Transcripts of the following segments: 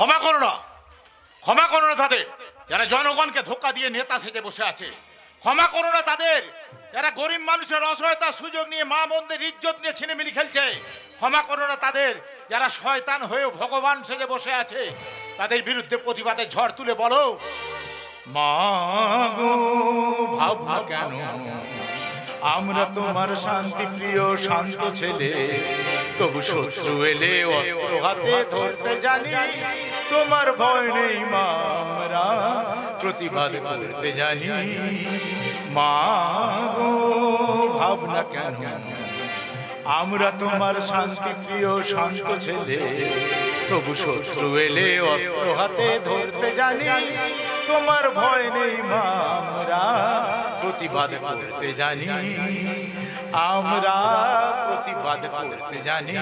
ক্ষমা করো না, ক্ষমা করো না তাদের যারা জনগণকে ধোঁকা দিয়ে নেতা সেজে বসে আছে। ক্ষমা করো না তাদের যারা গরিব মানুষের অসহায়তার সুযোগ নিয়ে মা বোনদের ইজ্জত নিয়ে ছিনিমিনি খেলছে। ক্ষমা করো না তাদের যারা শয়তান হয়েও ভগবান সেজে বসে আছে। তাদের বিরুদ্ধে প্রতিবাদের ঝড় তুলে বলো, মা গো ভাবনা কেন আমরা তোমার শান্তি প্রিয় শান্ত ছেলে, তবু শত্রু এলে অস্ত্র হাতে ধরতে জানি। তোমার ভয় নেই মা, আমরা প্রতিবাদ করতে জানি। মা গো ভাবনা কেন আমরা তোমার শান্তি প্রিয় শান্ত ছেলে, তবু শত্রু এলে অস্ত্র হাতে ধরতে জানি। তোমার ভয় নেই মা, আমরা প্রতিবাদ করতে জানি। আমরা প্রতিবাদ করতে জানি।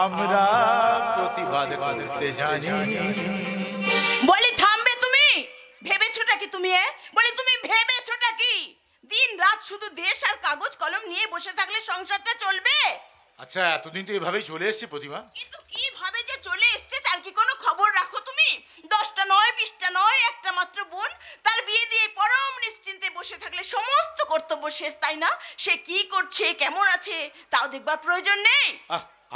আমরা প্রতিবাদ করতে জানি। বলি থামবে তুমি? ভেবেছোটা কি তুমি? বলি তুমি ভেবেছোটা কি দিন রাত শুধু দেশ আর কাগজ কলম নিয়ে বসে থাকলে সংসারটা চলবে? আচ্ছা, এতদিন তো এভাবেই চলে এসেছি প্রতিমা, কিন্তু কিভাবে যে চলে এসছে তার কি কোনো খবর রাখো তুমি? 10টা নয় 20টা নয়, একটা মাত্র বোন, তার বিয়ে দিয়ে পরম নিশ্চিন্তে বসে থাকলে সমস্ত কর্তব্য শেষ, তাই না? সে কি করছে কেমন আছে তাও দেখবার প্রয়োজন নেই?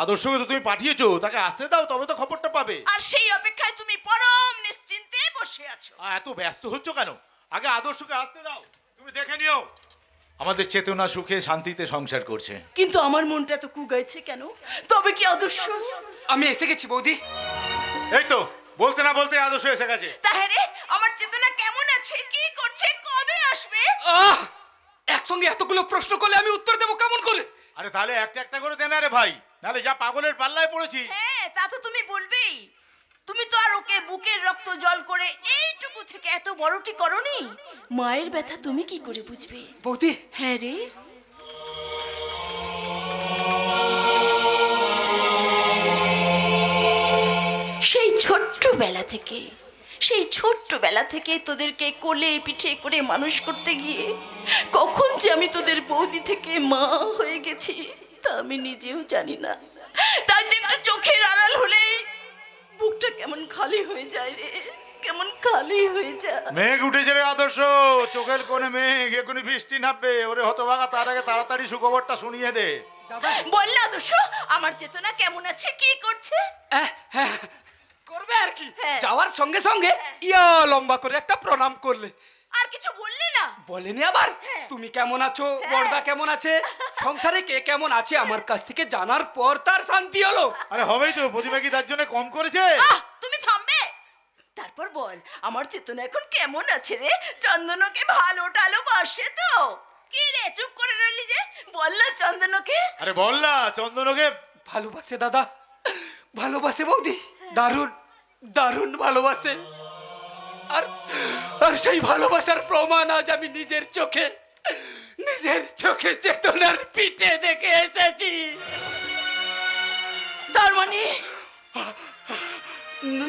আদর্শকে তো তুমি পাঠিয়েছো, তাকে আসতে দাও তবে তো খবরটা পাবে। আর সেই অপেক্ষায় তুমি পরম নিশ্চিন্তে বসে আছো। এত ব্যস্ত হচ্ছ কেন? আগে আদর্শকে আসতে দাও, তুমি দেখে নিও আমাদের চেতনা সুখে শান্তিতে সংসার করছে। কিন্তু আমার মনটা তো কুগাইছে কেন? তবে কি আদর্শ? আমি এসে গেছি বৌদি। এই তো বলতে না বলতে আদর্শ এসে গেছে। তাহলে আমার চেতনা কেমন আছে, কি করছে, কবে আসবে? একসঙ্গে এতগুলো প্রশ্ন করলে আমি উত্তর দেবো কেমন করে? আরে তাহলে একটা একটা করে দেন রে ভাই, নাহলে যা পাগলের পাল্লায় পড়েছি। হ্যাঁ, তা তো তুমি বলবেই। তুমি তো আর ওকে বুকের রক্ত জল করে এইটুকু থেকে এত বড়টি করনি। মায়ের ব্যথা তুমি কি করে বুঝবে বৌদি? হ্যাঁ রে, সেই ছোট্টবেলা থেকে তোদেরকে কোলে পিঠে করে মানুষ করতে গিয়ে কখন যে আমি তোদের বৌদি থেকে মা হয়ে গেছি তা আমি নিজেও জানি না। তাই তো একটু চোখের আড়াল হলেই বুকটা কেমন খালি হয়ে যায় রে, কেমন খালি হয়ে যায়। মেঘ উঠেছে রে আদর্শ, চোখের কোণে মেঘ, এখনই বৃষ্টি নামবে। ওরে হতভাগা, তার আগে তাড়াতাড়ি সুখবরটা শুনিয়ে দে। বল না আদর্শ, আমার চেতনা কেমন আছে, কি করছে? করবে আর কি, হ্যাঁ। যাওয়ার সঙ্গে সঙ্গে ইয়া লম্বা করে একটা প্রণাম করলে। আর কিছু বললি না? বলেনি আবার হ্যাঁ। তুমি কেমন আছো, হ্যাঁ। বড়দা কেমন আছে, সংসারে কে কেমন আছে আমার কাছ থেকে জানার পর তার শান্তি হলো। আরে হবেই তো, প্রতিমা কি তার জন্য কম করেছে? তুমি থামবে? তারপর বল আমার চেতনা এখন কেমন আছে রে? চন্দনকে ভালো টালো বাসে তো? কি রে চুপ করে রইলি যে? বল না চন্দনকে। আরে বল না চন্দনকে। ভালোবাসে দাদা, ভালোবাসে বৌদি, দারুণ দারুণ ভালোবাসে। আর আর সেই ভালোবাসার প্রমাণ আজ আমি নিজের চোখে চেতনার পিঠে দেখে এসেছি। তার মানে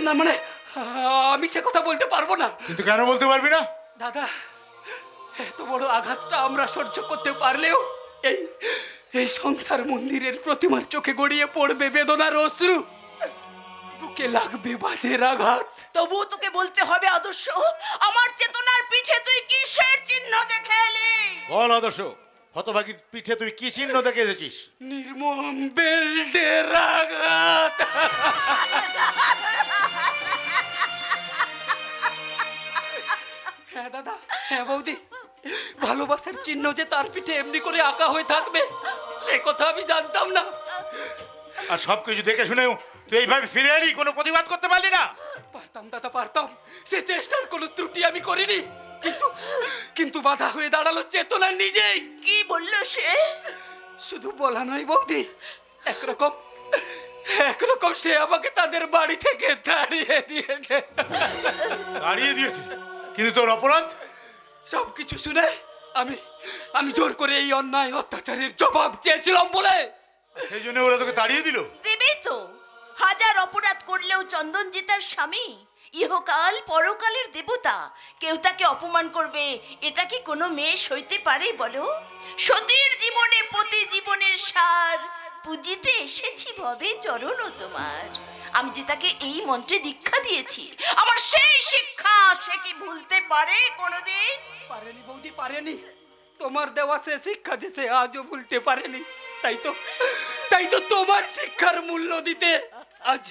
না মানে আমি সে কথা বলতে পারবো না। কিন্তু কেন বলতে পারবি না? দাদা, এত বড় আঘাতটা আমরা সহ্য করতে পারলেও এই এই সংসার মন্দিরের প্রতিমার চোখে গড়িয়ে পড়বে বেদনার অশ্রু, বুকে লাগবে বাজের আঘাত। তবুও তোকে বলতে হবে আদর্শ, আমার চেতনার পিঠে তুই কিসের চিহ্ন দেখে এলি? বল আদর্শ, হতভাগীর পিঠে তুই কি চিহ্ন দেখে এসেছিস? নির্মম বেল্টের আঘাত। হ্যাঁ দাদা, হ্যাঁ বৌদি, ভালোবাসার চিহ্ন যে তার পিঠে এমনি করে আঁকা হয়ে থাকবে সে কথা আমি জানতাম না। আর সবকিছু দেখে শুনেও তুই এইভাবে ফিরে এলি, কোনো প্রতিবাদ করতে পারলি না? পারতাম দাদা, পারতাম। সে চেষ্টার কোনো ত্রুটি আমি করিনি, কিন্তু বাধা হয়ে দাঁড়ালো চেতনা নিজেই। কি বললো সে? শুধু বলা নয় বৌদি, একরকম সে আমাকে তাদের বাড়ি থেকে তাড়িয়ে দিয়েছে। তাড়িয়ে দিয়েছে? কিন্তু তোর অপরাধ? সবকিছু শুনে আমি জোর করে এই অন্যায় অত্যাচারের জবাব চেয়েছিলাম বলে সেই জন্য ওরা তোকে তাড়িয়ে দিল? দেবে তো, হাজার অপরাধ করলেও চন্দনজি তার স্বামী, ইহকাল পরকালের দেবতা, কেউ তাকে অপমান করবে এটা কি কোনো মেয়ে সইতে পারে বলো? সতীর জীবনে পতি জীবনের সার, পুজিতে এসেছি ভবে চরণ তোমার। আমি যে তাকে এই মন্ত্রে দীক্ষা দিয়েছি, আমার সেই শিক্ষা সে কি ভুলতে পারে কোনোদিন? পারেনি বৌদি, পারেনি। তোমার দেওয়া সে শিক্ষা যে সে আজও ভুলতে পারেনি। তাই তো তোমার শিক্ষার মূল্য দিতে আজ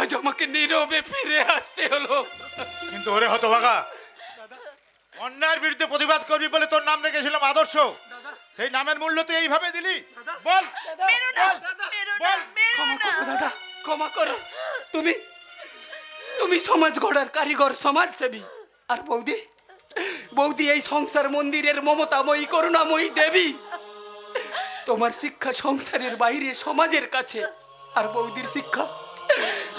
আজ আমাকে নীরবে ফিরে আসতে হলো। কিন্তু ওরে হতভাগা, অন্যায়ের বিরুদ্ধে প্রতিবাদ করবি বলে তোর নাম রেখেছিলাম আদর্শ, সেই নামের মূল্য তুই এইভাবে দিলি? বল। মেরো না, মেরো না, মেরো ক্ষমা না। করো দাদা, ক্ষমা করো। তুমি সমাজ গড়ার কারিগর, সমাজসেবী। আর বৌদি এই সংসার মন্দিরের মমতাময়ী করুণাময়ী দেবী। তোমার শিক্ষা সংসারের বাইরে সমাজের কাছে, আর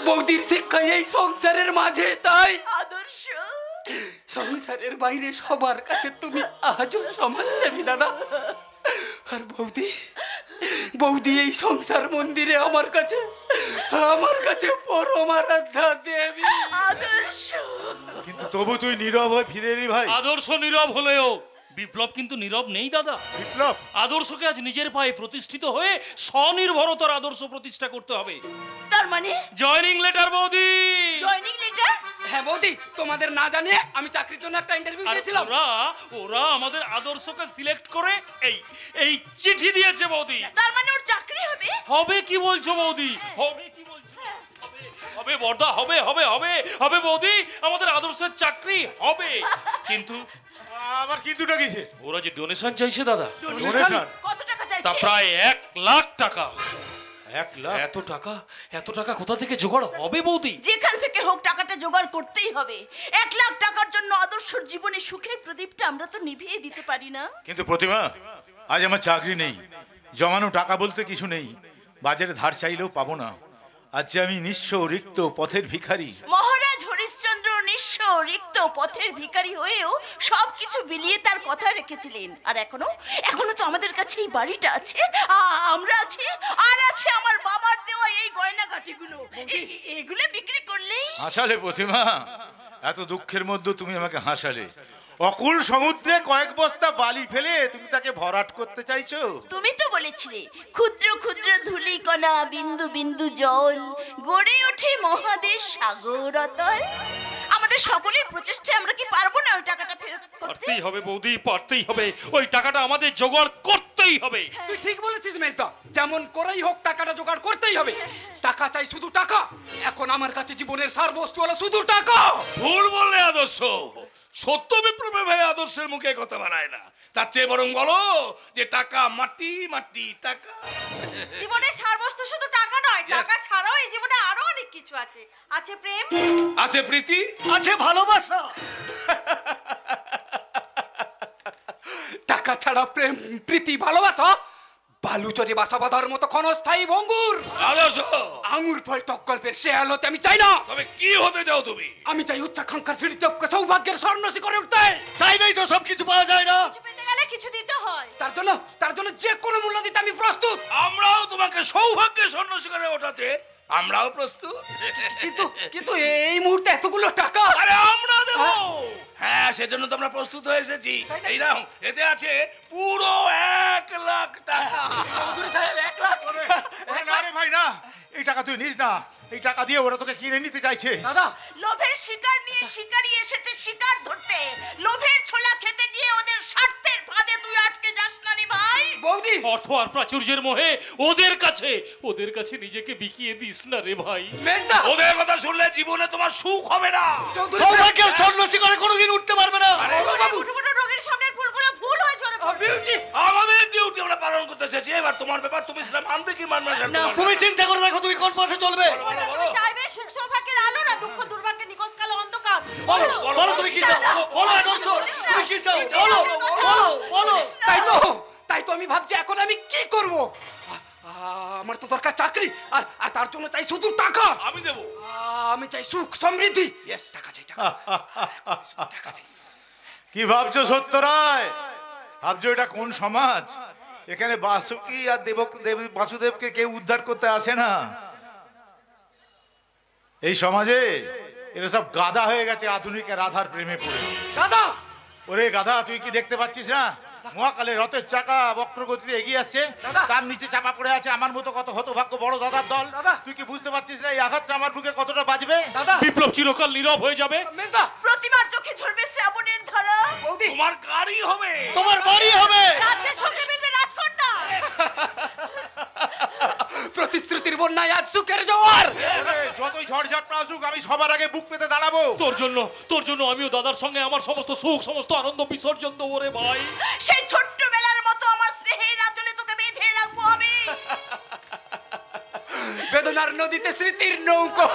বৌদির শিক্ষা এই সংসারের মাঝে। তাই আদর্শ, সংসারের বাইরে সবার কাছে তুমি আজও সমাজসেবী দাদা। আর বৌদি এই সংসার মন্দিরে আমার কাছে পরমারাধ্যা দেবী। আদর্শ। কিন্তু তবু তুই নীরব হয়ে ফিরে এলি ভাই। আদর্শ নীরব হলেও বিপ্লব কিন্তু নীরব নেই দাদা। বিপ্লব, আদর্শকে আজ নিজের পায়ে প্রতিষ্ঠিত হয়ে স্বনির্ভরতার আদর্শ প্রতিষ্ঠা করতে হবে। তার মানে জয়নিং লেটার বৌদি। Joining letter? হ্যাঁ বৌদি, তোমাদের না জানিয়ে আমি চাকরির জন্য একটা ইন্টারভিউ আর দিয়েছিলাম। ওরা আমাদের আদর্শকে সিলেক্ট করে এই চিঠি দিয়েছে বৌদি। তার মানে ওর চাকরি হবে? হবে কি বলছো বৌদি? হবে কি বলছো? হবে বর্দা, হবে হবে হবে হবে বৌদি, আমাদের আদর্শের চাকরি হবে। কিন্তু আবার কিন্তুটা কিসে? ওরা যে ডোনেশন চাইছে দাদা, ডোনেশন? কত টাকা তা চাইছে? প্রায় 1,00,000 টাকা। 1,00,000? এত টাকা কোথা থেকে জোগাড় হবে বৌদি? যেখান থেকে হোক টাকাটা জোগাড় করতেই হবে। 1,00,000 টাকার জন্য আদর্শর জীবনে সুখের প্রদীপটা আমরা তো নিভিয়ে দিতে পারি না। কিন্তু প্রতিমা, আজ আমার চাকরি নেই, জমানো টাকা বলতে কিছু নেই, বাজারে ধার চাইলেও পাবো না। আজ যে আমি নিঃস্ব রিক্ত পথের ভিখারি। মহারাজ হরিশ্চন্দ্র নিঃস্ব রিক্ত পথের ভিখারি হয়েও সবকিছু বিলিয়ে তার কথা রেখেছিলেন। আর এখনো তো আমাদের কাছে এই বাড়িটা আছে, আমরা আছি, আর আছে আমার বাবার দেওয়া এই গয়নাগাটিগুলো। এগুলো বিক্রি করলেই। হাসালে প্রতিমা, এত দুঃখের মধ্যে তুমি আমাকে হাসালে। অকুল সমুদ্রে কয়েক বস্তা বালি ফেলে তুমি তাকে ভরাট করতে চাইছো? তুমি তো বলেছিলে ক্ষুদ্র ক্ষুদ্র ধূলিকণা বিন্দু বিন্দু জল গড়ে ওঠে মহাদেশ সাগর অতল। আমাদের সকলের প্রচেষ্টায় আমরা কি পারবো না ওই টাকাটা ফেরত করতে? পারতেই হবে বৌদি, পারতেই হবে। ওই টাকাটা আমাদের জোগাড় করতেই হবে। তুই ঠিক বলেছিস মেজদা, যেমন করেই হোক টাকাটা জোগাড় করতেই হবে। টাকা চাই, শুধু টাকা। এখন আমার কাছে জীবনের সার বস্তু হলো শুধু টাকা। ভুল বললে আদর্শ। সত্য বিপ্লবে ভাই আদর্শের মুখে কথা বানায় না, তার চেয়ে বরং বলো যে টাকা মাটি মাটি টাকা। জীবনের সারবস্তু শুধু টাকা নয়, টাকা ছাড়াও এই জীবনে আরো অনেক কিছু আছে। আছে প্রেম, আছে প্রীতি, আছে ভালোবাসা। টাকা ছাড়া প্রেম, প্রীতি, ভালোবাসা বালুচরে বাসা বাঁধার মতো ক্ষণস্থায়ী ভঙ্গুর। আদর্শ। আঙুর ফল টক গল্পের শেয়াল হতে আমি চাই না। তবে কি হতে চাও তুমি? আমি চাই উচ্চাকাঙ্ক্ষার সিঁড়িতে সৌভাগ্যের স্বর্ণ শিখরে উঠতে। চাইলেই তো সবকিছু পাওয়া যায় না। কিছু পেতে গেলে কিছু দিতে হয়। তার জন্য যে কোনো মূল্য দিতে আমি প্রস্তুত। আমরাও তোমাকে সৌভাগ্যের স্বর্ণ শিখরে ওঠাতে আমরাও প্রস্তুত। কিন্তু এই মুহূর্তে এতগুলো টাকা আরে আমরা দেব। হ্যাঁ, সেজন্য তো আমরা প্রস্তুত হয়ে এসেছি। এই নাও, এতে আছে পুরো 1,00,000 টাকা। চৌধুরী সাহেব 1,00,000। ওরে না রে ভাই, না, এই টাকা তুই নিস না। এই টাকা দিয়ে ওরা তোকে কিনে নিতে চাইছে। দাদা, লোভের শিকার নিয়ে শিকারি এসেছে শিকার ধরতে। লোভের ছোলা খেতে গিয়ে ওদের স্বার্থের ফাঁদে তুই আটকে যাস না রে ভাই। বৌদি, অর্থ আর প্রাচুর্যের মোহে ওদের কাছে নিজেকে বিকিয়ে দিস না রে ভাই। মেজদা, ওদের কথা শুনলে জীবনে তোমার সুখ হবে না। চৌধুরী সৌভাগ্যের স্বর্ণ শিখরে কোনোদিন উঠতে পারবে না। মুঠো মুঠো রোগের সামনের ফুলগুলো ভুল হয়ে ঝরে পড়বে। বিউটি, আমাদের ডিউটি আমরা পালন করতে এসেছি। এবার তোমার ব্যাপার, তুমি সেটা মানবে কি মানবে না। তুমি চিন্তা করে দেখো তুমি কোন পথে চলবে। তুমি চাইবে সুখ সৌভাগ্যের আলো না দুঃখ দুর্ভাগ্যের নিকষ কালো অন্ধকার? বলো তুমি কি চাও? বলো আদর্শ, তুমি কি চাও? বলো। তাই তো আমি ভাবছি এখন আমি কি করব। আমার তো দরকার চাকরি, আর তার জন্য চাই শুধু টাকা। আমি দেবো। আমি চাই সুখ সমৃদ্ধি। Yes. টাকা চাই, টাকা চাই। কি ভাবছো সত্য রায়? ভাবছো এটা কোন সমাজ? এখানে বাসুকি আর বাসুদেবকে কেউ উদ্ধার করতে আসে না। এই সমাজে এরা সব গাধা হয়ে গেছে আধুনিক রাধার প্রেমে পড়ে। দাদা, ওরে গাধা, তুই কি দেখতে পাচ্ছিস না মহাকালে রথের চাকা বক্রগতিতে এগিয়ে আসছে, দাদা। তার নিচে চাপা পড়ে আছে আমার মতো কত হতভাগ্য বড় দাদার দল। দাদা। তুই কি বুঝতে পারছিস না এই আঘাতটা আমার বুকে কতটা বাজবে? দাদা বিপ্লব চিরকাল নীরব হয়ে যাবে। মেজদা প্রতিমার চোখে ঝরবে শ্রাবণের ধারা, বৌদি তোমার গাড়ি হবে। তোমার বাড়ি হবে। রাজ্যের সঙ্গে মিলবে রাজকন্যা। প্রতিশ্রুতির বন্যায় আজ সুখের জোয়ার। ওরে, যতই ঝড়ঝাপটা আসুক আমি সবার আগে বুক পেতে দাঁড়াবো। তোর জন্য আমিও দাদার সঙ্গে আমার সমস্ত সুখ সমস্ত আনন্দ বিসর্জন দেবো রে ভাই। সেই ছোট্টবেলার মতো আমার স্নেহের আঁচলে তোকে বেঁধে রাখবো আমি। বেদনার নদীতে স্মৃতির নৌকো।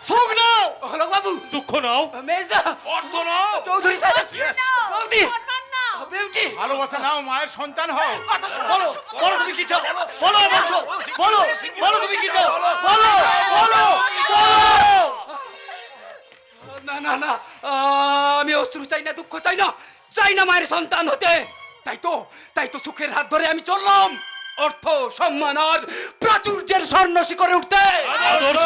সুখ নাও হলো বাবু। দুঃখ নাও, মেজদা অর্থ নাও। চৌধুরী সাহেব নাও, বৌদি সম্মান নাও। বিউটি ভালোবাসা নাও, মায়ের সন্তান হও। বলো বলো তুমি কি চাও বলো বলছো বলো বলো তুমি কি চাও বলো বলো বলো। না না না আমি অশ্রু চাই না, দুঃখ চাই না, চাই না মায়ের সন্তান হতে। তাই তো সুখের হাত ধরে আমি চললাম অর্থ সম্মান আর প্রাচুর্যের স্বর্ণ শিখরে উঠতে। আদর্শ।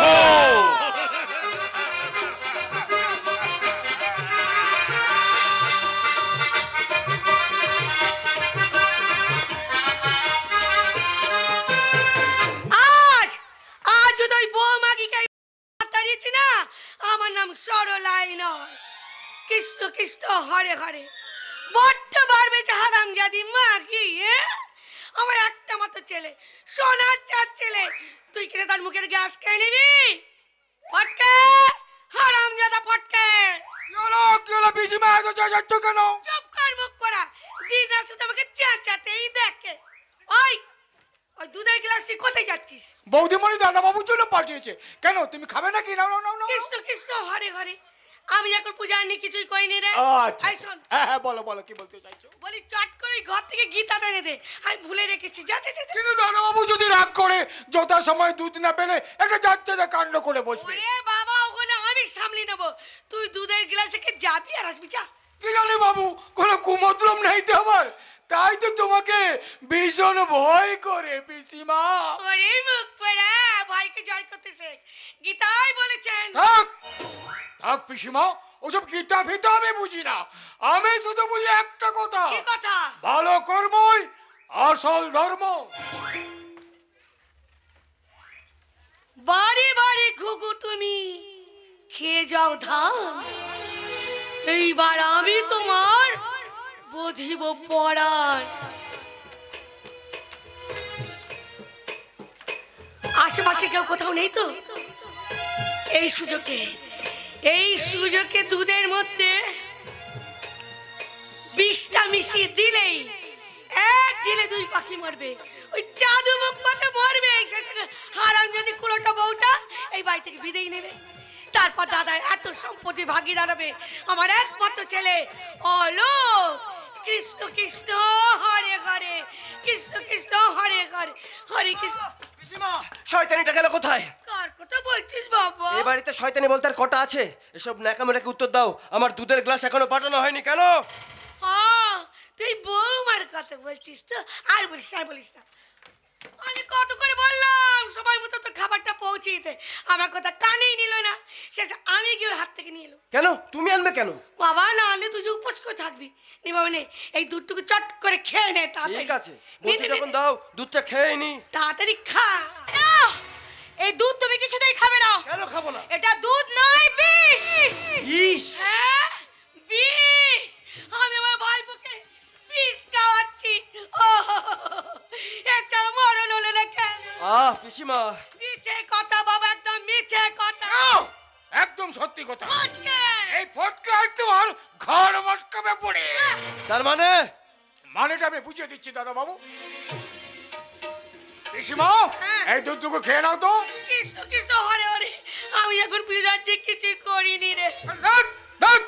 আজ তো ওই বৌমাগিকে তাড়িয়েছি না, আমার নাম সরলাই নয়, কৃষ্ণ কৃষ্ণ হরে হরে। বড্ড বাড়বে হারামজাদি মাগি। আমার একটা মাত্র ছেলে, সোনার চার ছেলে, তুই কিনে তার মুখের গ্যাস খেয়ে নিবি? ফটকে হারামজাদা ফটকে। কি হলো পিসিমা এত চেঁচাচ্ছ কেন? চুপ কর মুখ পড়া, দিন রাত শুধু আমাকে চেঁচাতেই দেখে। ওই ওই দুধের গ্লাসটি কোথায় যাচ্ছিস? বৌদিমণি দাদা বাবুর জন্য পাঠিয়েছে। কেন তুমি খাবে নাকি? নাও নাও নাও নাও। কৃষ্ণ কৃষ্ণ হরে হরে। আমি এখন পূজা আনি কিছুই করিনি রে। আচ্ছা এই শোন, হ্যাঁ হ্যাঁ বলো বলো কি বলতে চাইছো? বলি চট করে ওই ঘর থেকে গীতা এনে দে, আমি ভুলে রেখেছি। যা যা যা, যা। কিন্তু দাদা বাবু যদি রাগ করে যথা সময় দুধ না পেলে একটা যাচ্ছে না কাণ্ড করে বসবে। ওরে বাবা, ওগুলো আমি সামলে নেব। তুই দুধের গ্লাসে কে যাবি আর আসবি, যা। কি জানি বাবু, কোনো কুমতলব নেই তো আমার, তাই তো তোমাকে ভীষণ ভয় করে পিসিমা। ওরে মুখ পড়া, ভাইকে জয় করতে শেখ, গীতাই বলেছেন। থাক থাক পিসিমা, ওসব গীতা ফিতা আমি বুঝি না। আমি শুধু বুঝি একটা কথা, কি কথা? ভালো কর্মই আসল ধর্ম। বাড়ি বাড়ি ঘুঘু তুমি খেয়ে যাও ধান, এইবার আমি তোমার বুঝিব পড়ার। আশেপাশে কেউ কোথাও নেই তো? এই সুযোগে দুধের মধ্যে বিষটা মিশিয়ে দিলেই এক ঢিলে দুই পাখি মরবে। ওই জাদু মুখ পাতে মরবে। হারাম যদি কুলোটা বউটা এই বাড়ি থেকে বিদেয় নেবে, তারপর দাদার এত সম্পত্তি ভাগি দাঁড়াবে আমার একমাত্র ছেলে অলো। কৃষ্ণ কৃষ্ণ হরে হরে, কৃষ্ণ কৃষ্ণ হরে হরে, হরে কৃষ্ণ। পিসিমা, শয়তানিটা গেল কোথায়? কার কথা বলছিস বাবা? এই বাড়িতে শয়তানি বলতে আর কটা আছে? এসব ন্যাকামোটাকে উত্তর দাও। আমার দুধের গ্লাস এখনো পাঠানো হয়নি কেন? তুই বৌমার কথা বলছিস তো? আর বলিস না। আমি কত করে বললাম সময় মতো তো খাবারটা পৌঁছে দিতে, আমার কথা কানেই নিল না। শেষে আমি গিয়ে ওর হাত থেকে নিয়ে এলো। কেন তুমি আনবে কেন? বাবা, না আনলে তুই যে উপোস করে থাকবি। নে বাবা নে, এই দুধটুকু চট করে খেয়ে নে তাড়াতাড়ি। ঠিক আছে, বলছি যখন দাও দুধটা খেয়ে নি। তাড়াতাড়ি খা। এই দুধ তুমি কিছুতেই খাবে না। কেন খাবো না? এটা দুধ নয়, বিষ। ইস, হ্যাঁ, বিষ। আমি আমার ভাইপোকে বিষ খাওয়াচ্ছি। এটা মরণ হলো না কেন? পিসিমা, মিছে কথা বাবা, একদম মিছে কথা। একদম সত্যি কথা। ফটকে। এই ফটকে আজ তোমার ঘর মটকাবে পড়ে। তার মানে? মানেটা আমি বুঝিয়ে দিচ্ছি দাদা বাবু। পিসিমা, এই দুধটুকু খেয়ে নাও তো। কৃষ্ণ কৃষ্ণ হরে হরে, আমি এখন পুজো যাচ্ছি, কিছু করিনি রে। ধ্যাৎ, ধ্যাৎ,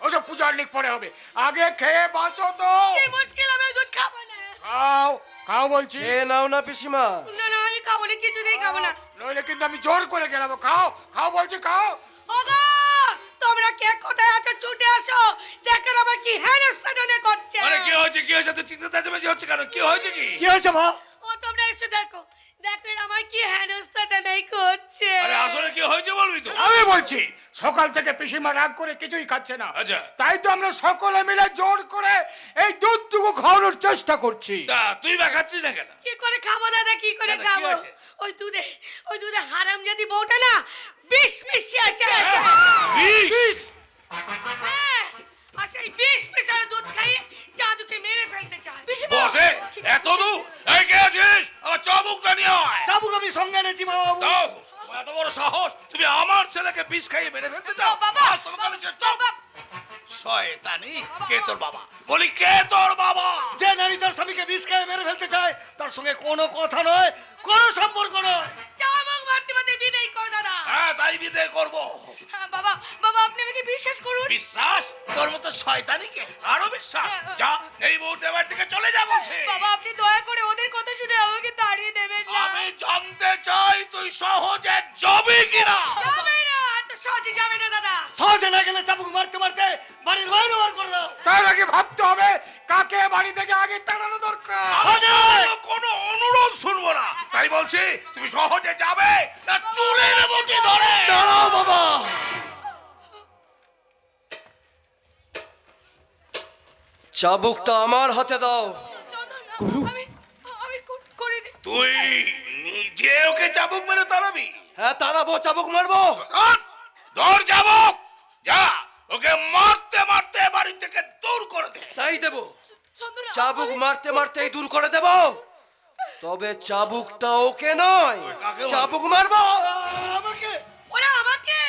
ওসব পূজার লিক পরে হবে, আগে খেয়ে বাঁচো তো। কি মুশকিল, আমি দুধ খাবো না। খাও খাও বলছি। খেয়ে নাও না পিসিমা। না না, আমি খাবো না, কিছুতেই খাবো না। নইলে কিন্তু আমি জোর করে গেলাম। খাও খাও বলছি, খাও। ওগো, তোমরা কে কোথায় আছো? ছুটে আসো, দেখেন আমার কি হেনস্থানে করছে। আরে কি হয়েছে? কি হয়েছে? তো চিন্তা চাচামেচি হচ্ছে কেন? কি হয়েছে? কি কি হয়েছে মা? ও তোমরা এসে দেখো, দেখো আমার কি হেনস্থাটা করছে। হচ্ছে। আরে আসলে কি হয়েছে বলবি তো? আমি বলছি সকাল থেকে পিসিমা রাগ করে কিছুই খাচ্ছে না। আচ্ছা। তাই তো আমরা সকলে মিলে জোর করে এই দুধটুকু খাওয়ানোর চেষ্টা করছি। তা তুই বা খাচ্ছিস না কেন? কি করে খাবো দাদা, কি করে দাদা, কি খাবো? হয়েছে? ওই দুধে হারামজাদি বউটা না বিষ মিশিয়ে আছে। বিষ? হ্যাঁ, আর সেই বিষ মিশানো দুধ খাইয়ে জাদুকে মেরে ফেলতে চায়। বটে? এত দূর? এই কে আছিস? আমার চাবুকটা নিয়ে আয়। চাবুক আমি সঙ্গে এনেছি বাবু। দাও। এত বড় সাহস, তুমি আমার ছেলেকে বিষ খাইয়ে মেরে ফেলতে চাও? বাবা, আজ তোমাকে আমি চুপ। শয়তানি, কে তোর বাবা? বলি কে তোর বাবা? যে নারী তার স্বামীকে বিষ খেয়ে মেরে ফেলতে চায় তার সঙ্গে কোনো কথা নয়, কোনো সম্পর্ক নয়। চামক মারতে মারতে বিদায় কর দাদা। হ্যাঁ, তাই বিদায় করবো। বাবা, বাবা আপনি আমাকে বিশ্বাস করুন। বিশ্বাস? তোর মতো শয়তানিকে আরো বিশ্বাস? যা, এই মুহূর্তে বাড়ি থেকে চলে যা বলছে। বাবা আপনি দয়া করে ওদের কথা শুনে আমাকে তাড়িয়ে দেবেন না। আমি জানতে চাই তুই সহজে যাবি কিনা। যাবে না, এত সহজে যাবে না দাদা। সহজে না গেলে চাবুক মারতে মারতে বাড়ির বাইরে বার করে দাও। তার আগে ভাবতে হবে কাকে বাড়ি থেকে আগে তাড়ানো দরকার। আমি কোনো অনুরোধ শুনবো না। তাই বলছি তুমি সহজে যাবে না চুলের মুঠি ধরে। দাঁড়াও বাবা, চাবুকটা আমার হাতে দাও। চন্দন, আমি করিনি। তুই নিজে ওকে চাবুক মেরে তাড়াবি? হ্যাঁ তাড়াবো, চাবুক মারবো। ধর চাবুক, যা ওকে মারতে মারতে বাড়ি থেকে দূর করে দে। তাই দেবো, চন্দন, চাবুক মারতে মারতেই দূর করে দেব। তবে চাবুকটা ওকে নয়, কাকে মারবি? চাবুক মারবো আমাকে। ওরা আমাকে।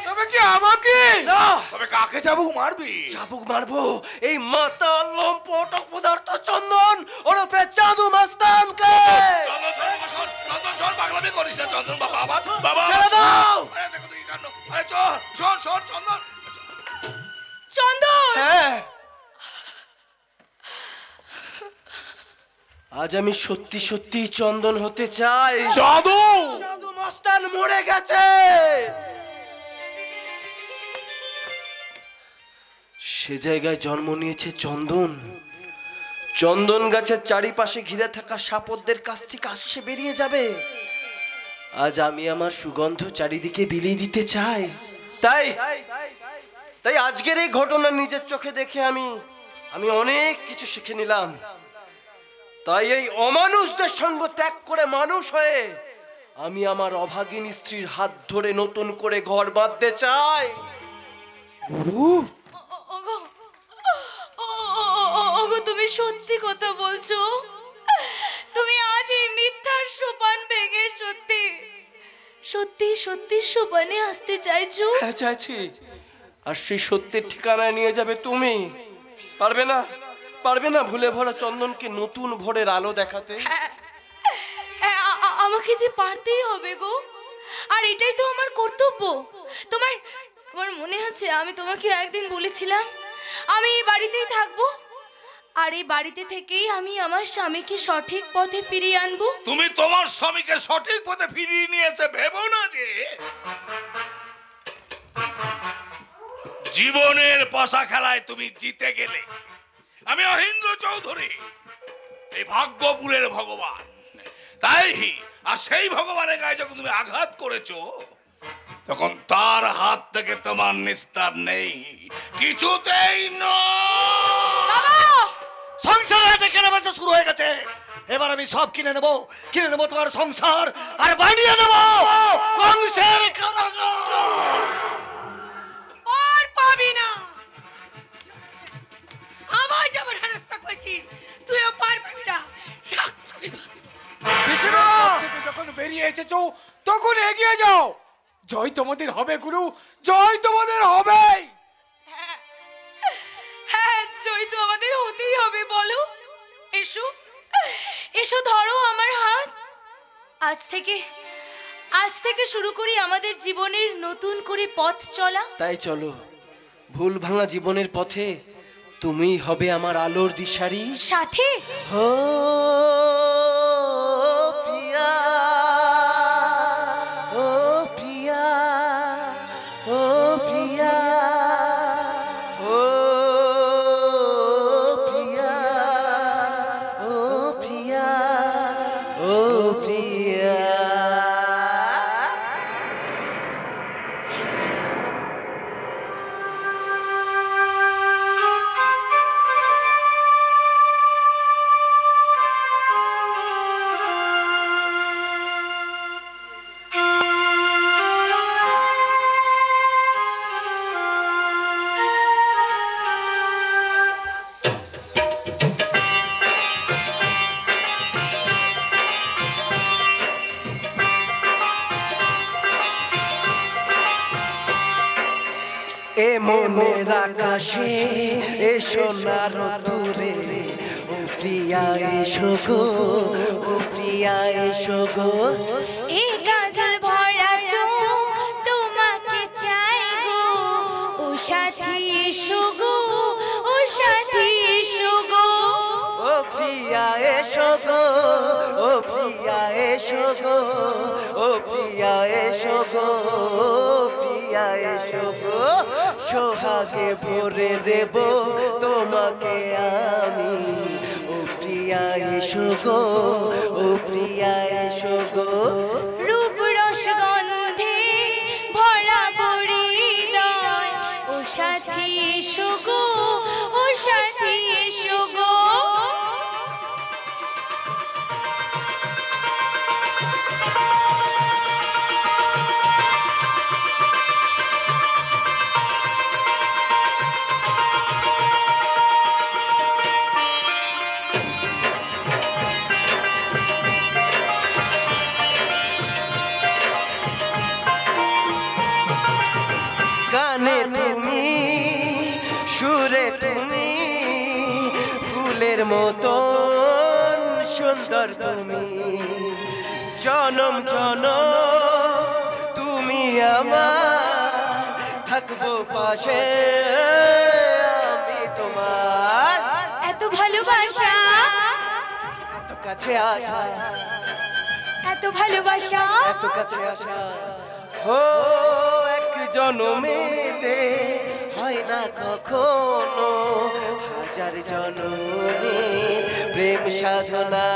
তবে কি আমাকে? না, তবে কাকে চাবুক মারবি? চাবুক মারবো এই মাতাল লম্পট অপদার্থ চন্দন ওরফে চাঁদু মাস্তানকে। চন্দন শোন, শোন, চন্দন শোন, পাগলামি করিস না চন্দন। বাবা, বাবা, ছেড়ে দাও। আরে দেখো তো কি কাণ্ড। আরে চল, শোন, শোন, চন্দন। চন্দন, হ্যাঁ, আজ আমি সত্যি সত্যি চন্দন হতে চাই। জাদু। চাঁদু মাস্তান মরে গেছে। সে জায়গায় জন্ম নিয়েছে চন্দন। চন্দন গাছের চারিপাশে ঘিরে থাকা সাপদের কাছ থেকে আসছে বেরিয়ে যাবে। আজ আমি আমার সুগন্ধ চারিদিকে বিলিয়ে দিতে চাই। তাই আজকের এই ঘটনা নিজের চোখে দেখে আমি অনেক কিছু শিখে নিলাম। তাই এই অমানুষদের সঙ্গ ত্যাগ করে মানুষ হয়ে আমি আমার অভাগিনী স্ত্রীর হাত ধরে নতুন করে ঘর বাঁধতে চাই। ওগো তুমি সত্যি কথা বলছো? তুমি আজ এই মিথ্যার সোপান ভেঙে সত্যি সত্যি সত্যি সোপানে আসতে চাইছো? হ্যাঁ চাইছি। আর সেই সত্যের ঠিকানায় নিয়ে যাবে তুমি। পারবে না ভুলে ভরা চন্দনকে নতুন ভোরের আলো দেখাতে? আমাকে যে পারতেই হবে গো, আর এটাই তো আমার কর্তব্য। তোমার মনে আছে আমি তোমাকে একদিন বলেছিলাম আমি এই বাড়িতেই থাকবো, আর এই বাড়িতে থেকেই আমি আমার স্বামীকে সঠিক পথে ফিরিয়ে আনবো। তুমি তোমার স্বামীকে সঠিক পথে ফিরিয়ে নিয়েছে ভেবো না যে জীবনের পাশা খেলায় তুমি জিতে গেলে। আমি অহিন্দ্র চৌধুরী, এই ভাগ্যপুরের ভগবান। তাই আর সেই ভগবানের গায়ে যখন তুমি আঘাত করেছো তখন তার হাত থেকে তোমার নিস্তার নেই, কিছুতেই বাবা, সংসারে কেনাবেচা শুরু হয়ে গেছে। এবার আমি সব কিনে নেবো তোমার সংসার, আর বানিয়ে দেবো কংসের কারাগার। আর পাবি না। আমায় যেমন হেনস্থা করেছিস তুইও পার পাবি না। পিসিমা, থেকে যখন বেরিয়ে এসেছো তখন এগিয়ে যাও। জয় তোমাদের হবে গুরু, জয় তোমাদের হবে। হ্যাঁ, জয় তো আমাদের হতেই হবে। বলো, এসো এসো, ধরো আমার হাত। আজ থেকে শুরু করি আমাদের জীবনের নতুন করে পথ চলা। তাই চলো, ভুল ভাঙা জীবনের পথে তুমিই হবে আমার আলোর দিশারি সাথে। হো প্রিয়া, ও প্রিয়া, ও প্রিয়া, ও প্রিয়া, ও প্রিয়া, ও প্রিয়া। এ মনের আকাশে এ সোনার দূরে ও প্রিয়া এসো গো, ও প্রিয়া এসো গো। এই কাজল ভরা চোখ তোমাকে চাই গো, ও সাথী এসো গো, ও সাথী এসো গো। ও প্রিয়া এসো গো, ও প্রিয়া এসো গো, ও প্রিয়া এসো গো, প্রিয়া এসো গো। সোহাগে ভরে দেব তোমাকে আমি, ও প্রিয়া এসো গো, ও প্রিয়া এসো গো। রূপ রস গন্ধে ভরা হৃদয়, ও সাথী এসো গো, ও সাথী এসো গো। গানে তুমি, সুরে তুমি, ফুলের মতন সুন্দর তুমি। জনম জনম তুমি আমার, থাকবো পাশে আমি তোমার। এত ভালোবাসা, এত কাছে আসা, এত ভালোবাসা, এত কাছে আসা, ও এক জনমেতে হয় না কখনো, হাজার জনমের প্রেম সাধনা।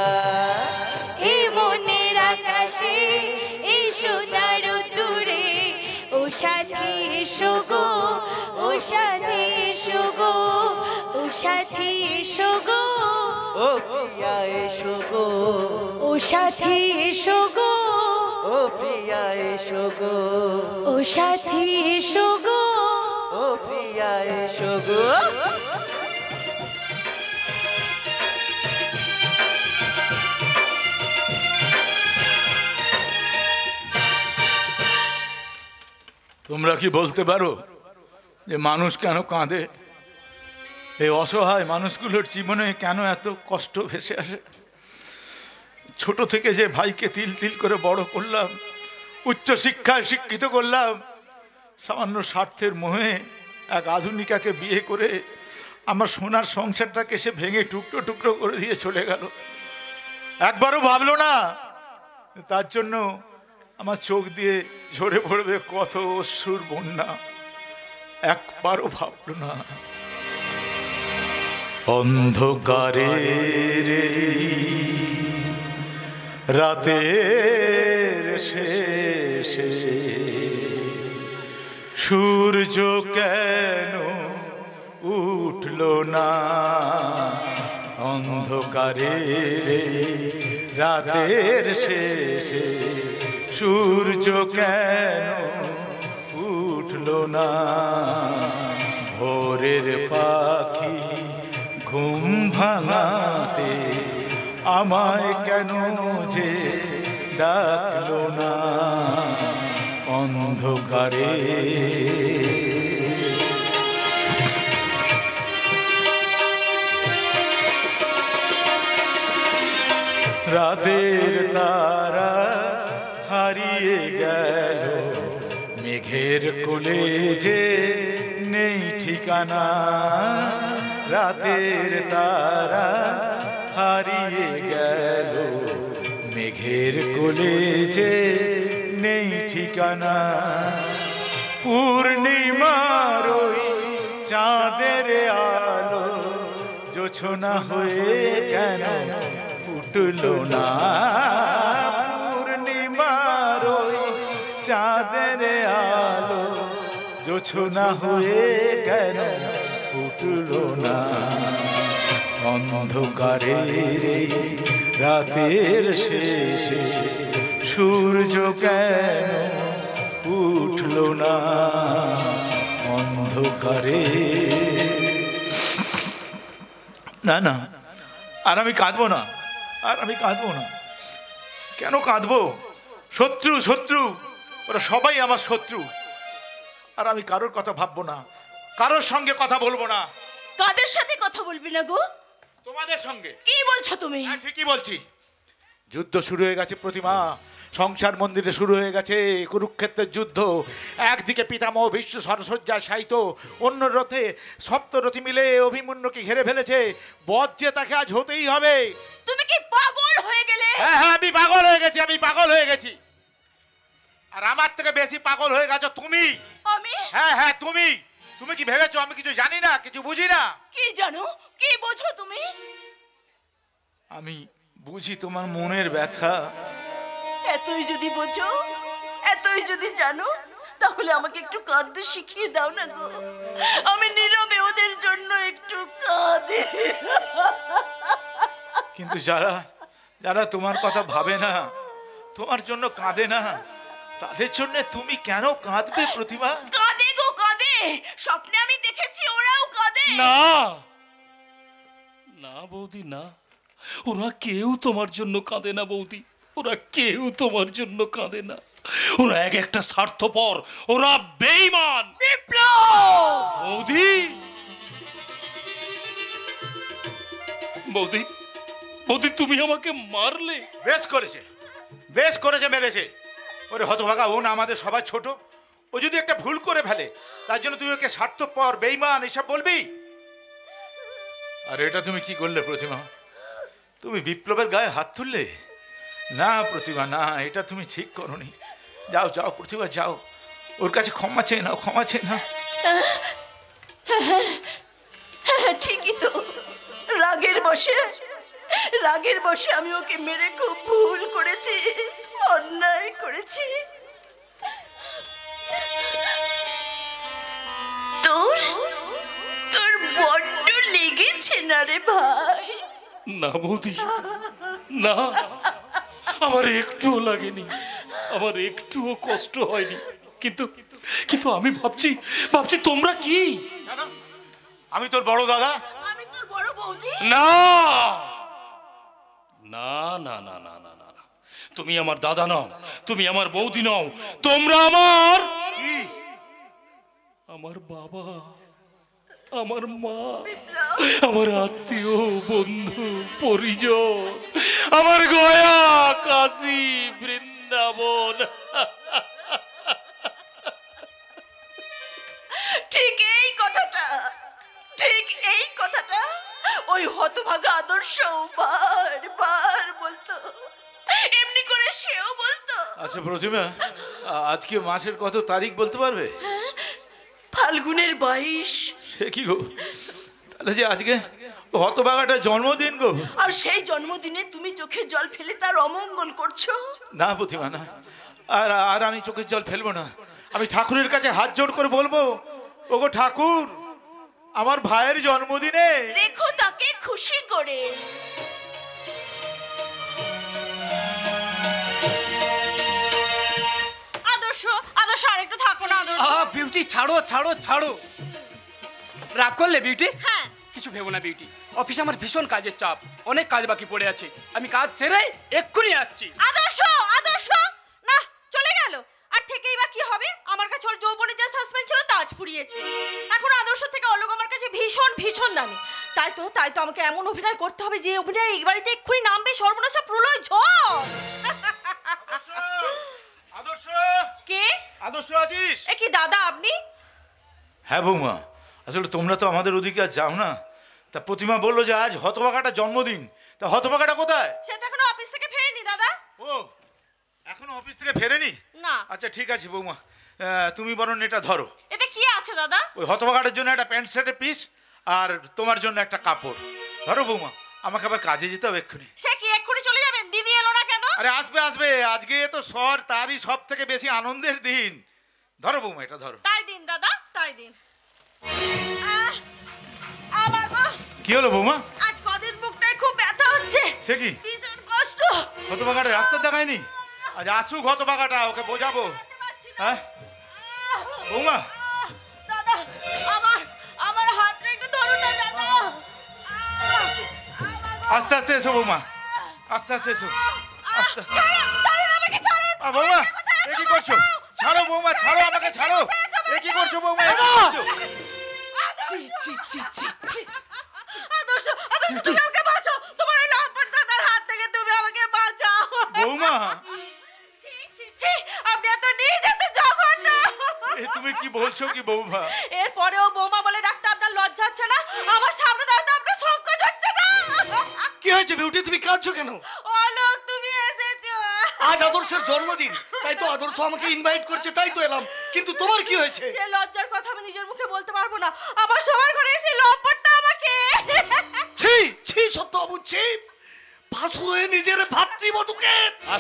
এই মনের আকাশে এই সোনার দূরে, ও সাথী এসো গো, ও সাথী এসো গো, ও সাথী এসো গো। ও প্রিয়া এসো গো, ও সাথী এসো গো, ও প্রিয়া এসো গো, ও সাথী এসো গো। ও প্রিয়া এসো গো। তোমরা কি বলতে পারো যে মানুষ কেন কাঁদে? এই অসহায় মানুষগুলোর জীবনে কেন এত কষ্ট ভেসে আসে? ছোট থেকে যে ভাইকে তিল তিল করে বড় করলাম, উচ্চ শিক্ষায় শিক্ষিত করলাম, সামান্য স্বার্থের মোহে এক আধুনিকাকে বিয়ে করে আমার সোনার সংসারটাকে সে ভেঙে টুকরো টুকরো করে দিয়ে চলে গেল। একবারও ভাবলো না তার জন্য আমার চোখ দিয়ে ঝরে পড়বে কত অশ্রুর বন্যা? একবারও ভাবলো না। অন্ধকারের রাতের শেষে সূর্য কেন উঠল না? অন্ধকারের রাতের শেষে সূর্য কেন উঠল না? ভোরের পাখি ঘুম ভাঙাতে আমায় কেন যে ডাকলো না? অন্ধকারে রাতের তারা হারিয়ে গেল, মেঘের কোলে যে নেই ঠিকানা। রাতের তারা হারিয়ে গেল, মেঘের কোলে যে নেই ঠিকানা। পূর্ণিমার ওই চাঁদের আলো জোছনা হয়ে কেন ফুটল না? পূর্ণিমার ওই চাঁদের আলো জোছনা হয়ে কেন ফুটল না? অন্ধকারের রাতের শেষে সূর্য কেন উঠল না? অন্ধকারে না না, আর আমি কাঁদবো না, আর আমি কাঁদবো না। কেন কাঁদবো? শত্রু শত্রু, ওরা সবাই আমার শত্রু। আর আমি কারোর কথা ভাববো না। কারোর সঙ্গে কথা বলবো না। কাদের সাথে কথা বলবি না গো? তোমাদের সঙ্গে। কি বলছো তুমি? হ্যাঁ ঠিকই বলছি। যুদ্ধ শুরু হয়ে গেছে প্রতিমা, সংসার মন্দিরে শুরু হয়ে গেছে কুরুক্ষেত্রের যুদ্ধ। একদিকে পিতামহ ভীষ্ম সরসজ্জার সাহিত্য, অন্য রথে সপ্তরথী মিলে অভিমন্যুকে ঘিরে ফেলেছে। বধ যে তাকে আজ হতেই হবে। তুমি কি পাগল হয়ে গেলে? হ্যাঁ হ্যাঁ আমি পাগল হয়ে গেছি, আমি পাগল হয়ে গেছি। আর আমার থেকে বেশি পাগল হয়ে গেছো তুমি। আমি? হ্যাঁ হ্যাঁ তুমি। তুমি কি ভেবেছো আমি কিছু জানি না, কিছু বুঝি না? কি জানো, কি বোঝো তুমি? আমি বুঝি তোমার মনের ব্যথা। এতই যদি বোঝো, এতই যদি জানো, তাহলে আমাকে একটু কাঁদতে শিখিয়ে দাও না গো। আমি নীরবে ওদের জন্য একটু কাঁদি। কিন্তু যারা যারা তোমার কথা ভাবে না, তোমার জন্য কাঁদে না, তাদের জন্য তুমি কেন কাঁদবে প্রতিমা? কাঁদে গো কাঁদে, স্বপ্নে আমি দেখেছি ওরাও কাঁদে। না না বৌদি না, ওরা কেউ তোমার জন্য কাঁদে না বৌদি, ওরা কেউ তোমার জন্য কাঁদে না। ওরা এক একটা স্বার্থপর, ওরা বেঈমান। বৌদি বৌদি বৌদি তুমি আমাকে মারলে। বেশ করেছে, বেশ করেছে, মেরেছে। ওরে হতভাগা, ও না আমাদের সবাই ছোট, ও যদি একটা ভুল করে ফেলে তার জন্য তুই ওকে স্বার্থপর বেঈমান এসব বলবি? আর এটা তুমি কি করলে প্রতিমা? তুমি বিপ্লবের গায়ে হাত তুললে। না প্রতিমা না, এটা তুমি ঠিক করোনি। যাও যাও প্রতিমা যাও, ওর কাছে ক্ষমা চেয়ে নাও, ক্ষমা চেয়ে নাও। ঠিকই তো, রাগের বশে আমি ওকে মেরে খুব ভুল করেছি, অন্যায় করেছি। তোর তোর বড্ড লেগেছে না রে ভাই? না বৌদি না, আমার একটুও লাগেনি, আমার একটুও কষ্ট হয়নি। কিন্তু কিন্তু আমি ভাবছি তোমরা কি? আমি তোর বড় দাদা। আমি তোর বড় বৌদি। না না না না না না না না, তুমি আমার দাদা নও, তুমি আমার বৌদি নও, তোমরা আমার বাবা, আমার মা, আমার আত্মীয় বন্ধু পরিজন, আমার গয়া কাশী বৃন্দাবন। ঠিক এই কথাটা ওই হতভাগা আদর্শ বারবার বলতো, এমনি করে সেও বলতো। আচ্ছা প্রতিমা, আজকে মাসের কত তারিখ বলতে পারবে? ফাল্গুনের 22। সে কি গো, তাহলে যে আজকে হতভাগাটা জন্মদিন গো। আর সেই জন্মদিনে তুমি চোখের জল ফেলে তার অমঙ্গল করছো। না প্রতিমা না, আর আমি চোখের জল ফেলবো না। আমি ঠাকুরের কাছে হাত জোড় করে বলবো, ওগো ঠাকুর, আমার ভাইয়ের জন্মদিনে রেখো তাকে খুশি করে। আদর্শ আদর্শ আরেকটু থাকো না আদর্শ। বিউটি ছাড়ো ছাড়ো ছাড়ো, রাগ করলে বিউটি? হ্যাঁ। কিছু ভেবো না বিউটি, অফিসে আমার ভীষণ কাজের চাপ, অনেক কাজ বাকি পড়ে আছে, আমি কাজ সেরে এক্ষুনি আসছি। আদর্শ আদর্শ না, চলে গেল। আর থেকেই বা কি হবে? আমার কাছে ওর যৌবনে যা সাসপেন্স ছিল তা আজ ফুরিয়েছে। এখন আদর্শ থেকে অলোক আমার কাছে ভীষণ ভীষণ দামি। তাই তো আমাকে এমন অভিনয় করতে হবে যে অভিনয় এই বাড়িতে এক্ষুনি নামবে সর্বনাশা প্রলয় ঝড়। আদর্শ, কে? আদর্শ আছিস? এ কি দাদা আপনি? হ্যাঁ বৌমা, আসলে তোমরা তো আমাদের ওদিকে আর যাও না। তা প্রতিমা বললো যে আজ হতভাগাটা জন্মদিন, তা হতভাগাটা কোথায়? সে তো এখনো অফিস থেকে ফেরেনি দাদা। ও এখনো অফিস থেকে ফেরেনি? না। আচ্ছা ঠিক আছে বৌমা, তুমি বরং এটা ধরো। এতে কি আছে দাদা? ওই হতভাগাটার জন্য একটা প্যান্ট শার্টের পিস, আর তোমার জন্য একটা কাপড়। ধরো বৌমা, আমাকে আবার কাজে যেতে হবে এক্ষুনি। সে কি এক্ষুনি চলে যাবেন? দিদি এলো না কেন? আরে আসবে আসবে, আজকে তো তারই সব থেকে বেশি আনন্দের দিন। ধরো বৌমা, এটা ধরো। তাই দিন দাদা, তাই দিন। আমার কি হলো বৌমা? আজ কদিন বুকটায় খুব ব্যথা হচ্ছে। সে কি? ভীষণ কষ্ট। হতভাগাটা রাস্তা দেখায়নি? আজ আসুক হতভাগাটা, ওকে বোঝাবো। হ্যাঁ বৌমা, দাদা আমার হাতটা একটু ধরুন না দাদা। আস্তে আস্তে এসো বৌমা, আস্তে আস্তে এসো, আস্তে আস্তে। ছাড়ুন আমাকে, ছাড়ুন। বৌমা এ কি করছো? ছাড়ো বৌমা, ছাড়ো আমাকে, ছাড়ো। এ কি করছো বৌমা, এ কি করছো? ছি ছি ছি ছি ছি আদর্শ আদর্শ তুমি আমাকে বাঁচাও, তোমার এই লম্পট দাদার হাত থেকে তুমি আমাকে বাঁচাও। বৌমা, ছি ছি ছি, আপনি এত নিজ এত জঘন্য। এ তুমি কি বলছো কি বৌমা? এরপরেও বৌমা বলে ডাকতে আপনার লজ্জা হচ্ছে না? আমার সামনে দাঁড়াতে আপনার সংকোচ হচ্ছে না? কি হয়েছে বিউটি, তুমি কাঁদছো কেন? অলোক তুমি এসেছো। আজ আদর্শের জন্মদিন, তাই তো আদর্শ আমাকে ইনভাইট করছে, তাই তো এলাম। কিন্তু তোমার কি হয়েছে? সে লজ্জার কথা আমি নিজের মুখে বলতে পারবো না। আমার সবার ঘরে এসে লম্পটটা আমাকে। ছি ছি, সত্য অবুঝছি। ভাসুর হয়ে নিজের ভাতৃবধূকে।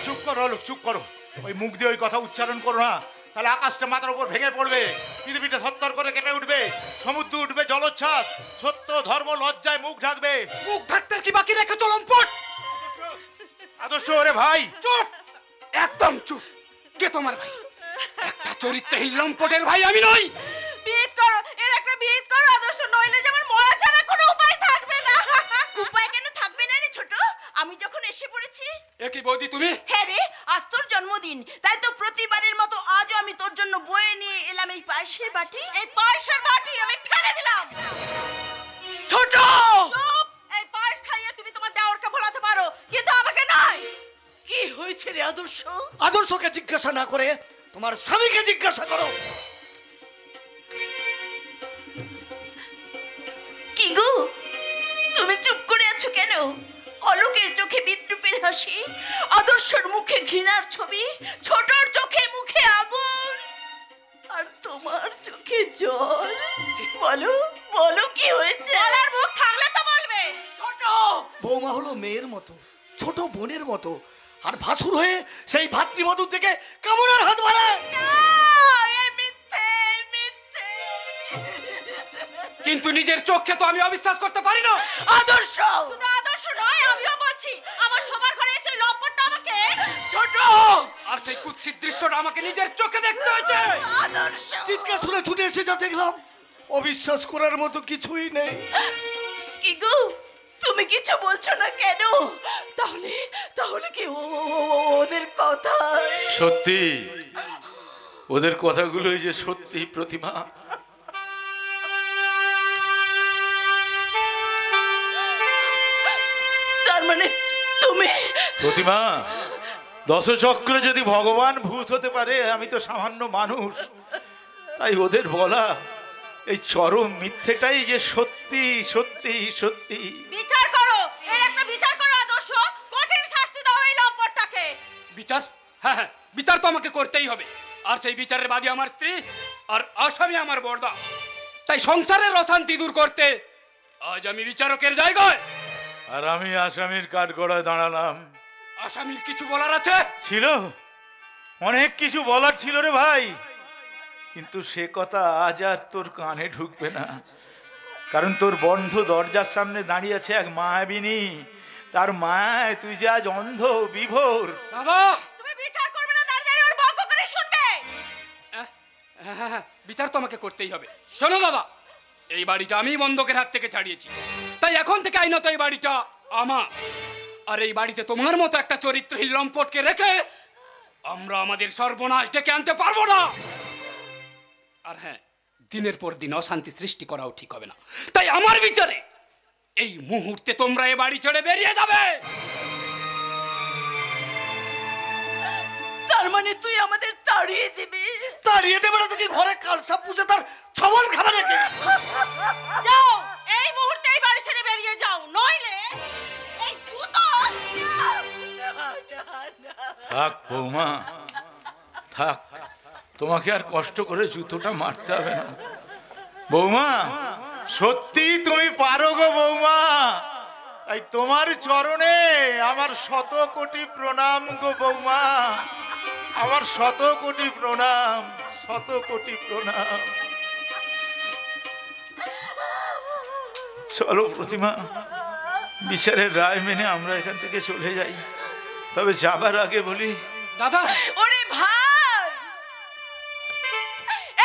চুপ করো লোক, চুপ করো। ওই মুখ দিয়ে ওই কথা উচ্চারণ করো না, তাহলে আকাশটা মাথার উপর ভেঙে পড়বে, পৃথিবীটা থরথর করে কেঁপে উঠবে, সমুদ্র উঠবে জলোচ্ছ্বাস, সত্য ধর্ম লজ্জায় মুখ ঢাকবে। মুখ ঢাকতে কি বাকি রেখেছো লম্পট? আদর্শ ওরে ভাই, চুপ, একদম চুপ। কে তোমার ভাই? একটা চরিত্রহীন লম্পটের ভাই আমি নই। বিয়ে করো, এর একটা বিয়ে করো আদর্শ, নইলে যে আমার মরা ছাড়া কোনো উপায় থাকবে না। উপায় কেন থাকবে না রে ছোট? আমি যখন এসে পড়েছি। এ কি বৌদি তুমি? হ্যাঁ রে, আজ তোর জন্মদিন, তাই তো প্রতিবারের মতো আজও আমি তোর জন্য বয়ে নিয়ে এলাম এই পায়েসের বাটি। এই পায়েসের বাটি আমি ফেলে দিলাম। ছোট! চুপ! এই পায়েস খাইয়ে তুমি তোমার দেওরকে ভোলাতে পারো, কিন্তু আমাকে নয়। কি হয়েছে রে আদর্শ? আদর্শকে জিজ্ঞাসা না করে তোমার স্বামীকে জিজ্ঞাসা করো। কি গো, তুমি চুপ করে আছো কেন? অলোকের চোখে বিদ্রুপের হাসি, আদর্শর মুখে ঘৃণার ছবি, ছোটর চোখে মুখে আগুন, আর তোমার চোখে জল। বলো বলো, কি হয়েছে? বলার মুখ থাকলে তো বলবে। ছোট! বৌমা হলো মেয়ের মতো, ছোট বোনের মতো, আর ভাসুর হয়ে সেই ভাতৃবধূর দিকে কামড়ের হাত বাড়ায়। কিন্তু নিজের চোখকে তো আমি অবিশ্বাস করতে পারি না। আদর্শ! শুধু আদর্শ নয়, আমিও বলছি আমার সবার ঘরে এসে লম্পটটা আমাকে। ছোট! আর সেই কুৎসিত দৃশ্যটা আমাকে নিজের চোখে দেখতে হয়েছে। আদর্শ! চিৎকার শুনে ছুটে এসে যা দেখলাম, অবিশ্বাস করার মতো কিছুই নেই। কি গো, তুমি কিছু বলছো না কেন? তাহলে তাহলে কি ওদের কথা? সত্যি ওদের কথাগুলোই যে সত্যি প্রতিমা। তার মানে তুমি? প্রতিমা, দশচক্রে যদি ভগবান ভূত হতে পারে, আমি তো সামান্য মানুষ, তাই ওদের বলা এই চরম মিথ্যেটাই যে সত্যি সত্যি সত্যি। বিচার করো, এর একটা বিচার করো আদর্শ, কঠিন শাস্তি দাও এই লম্পটটাকে। বিচার? হ্যাঁ হ্যাঁ, বিচার তো আমাকে করতেই হবে। আর সেই বিচারের বাদী আমার স্ত্রী, আর আসামি আমার বড়দা। তাই সংসারের অশান্তি দূর করতে আজ আমি বিচারকের জায়গায়। আর আমি আসামির কাঠগড়ায় দাঁড়ালাম। আসামির কিছু বলার আছে? ছিল, অনেক কিছু বলার ছিল রে ভাই, কিন্তু সে কথা আজ আর তোর কানে ঢুকবে না। কারণ তোর বন্ধ দরজার সামনে দাঁড়িয়ে আছে এক মায়াবিনী, তার মায়ায় তুই যে আজ অন্ধ বিভোর। দাদা! তুমি বিচার করবে না, দাঁড়িয়ে ওর বকবক করে শুনবে। হ্যাঁ হ্যাঁ হ্যাঁ, বিচার তো আমাকে করতেই হবে। শোনো দাদা, এই বাড়িটা আমি বন্ধকের হাত থেকে ছাড়িয়েছি, তাই এখন থেকে আইনত এই বাড়িটা আমার। আর এই বাড়িতে তোমার মতো একটা চরিত্রহীন লম্পটকে রেখে আমরা আমাদের সর্বনাশ ডেকে আনতে পারবো না। আর হ্যাঁ, দিনের পর দিন অশান্তি সৃষ্টি করাও ঠিক হবে না। তাই আমার বিচারে এই মুহূর্তে তোমরা এই বাড়ি ছেড়ে বেরিয়ে যাবে। তার মানে তুই আমাদের তাড়িয়ে দিবি? তাড়িয়ে দেবে না তো কি ঘরে কালসা পুজো তার ছবল খাবে নাকি? যাও, এই মুহূর্তে এই বাড়ি ছেড়ে বেরিয়ে যাও, নইলে এই জুতো। থাক বৌমা, থাক, তোমাকে আর কষ্ট করে জুতোটা মারতে হবে না। বৌমা, সত্যি তুমি পারো গো বৌমা, তাই তোমার চরণে আমার 100 কোটি প্রণাম গো বৌমা, আমার 100 কোটি প্রণাম, 100 কোটি প্রণাম। চলো প্রতিমা, বিচারের রায় মেনে আমরা এখান থেকে চলে যাই। তবে যাবার আগে বলি, দাদা! ওরে ভাই,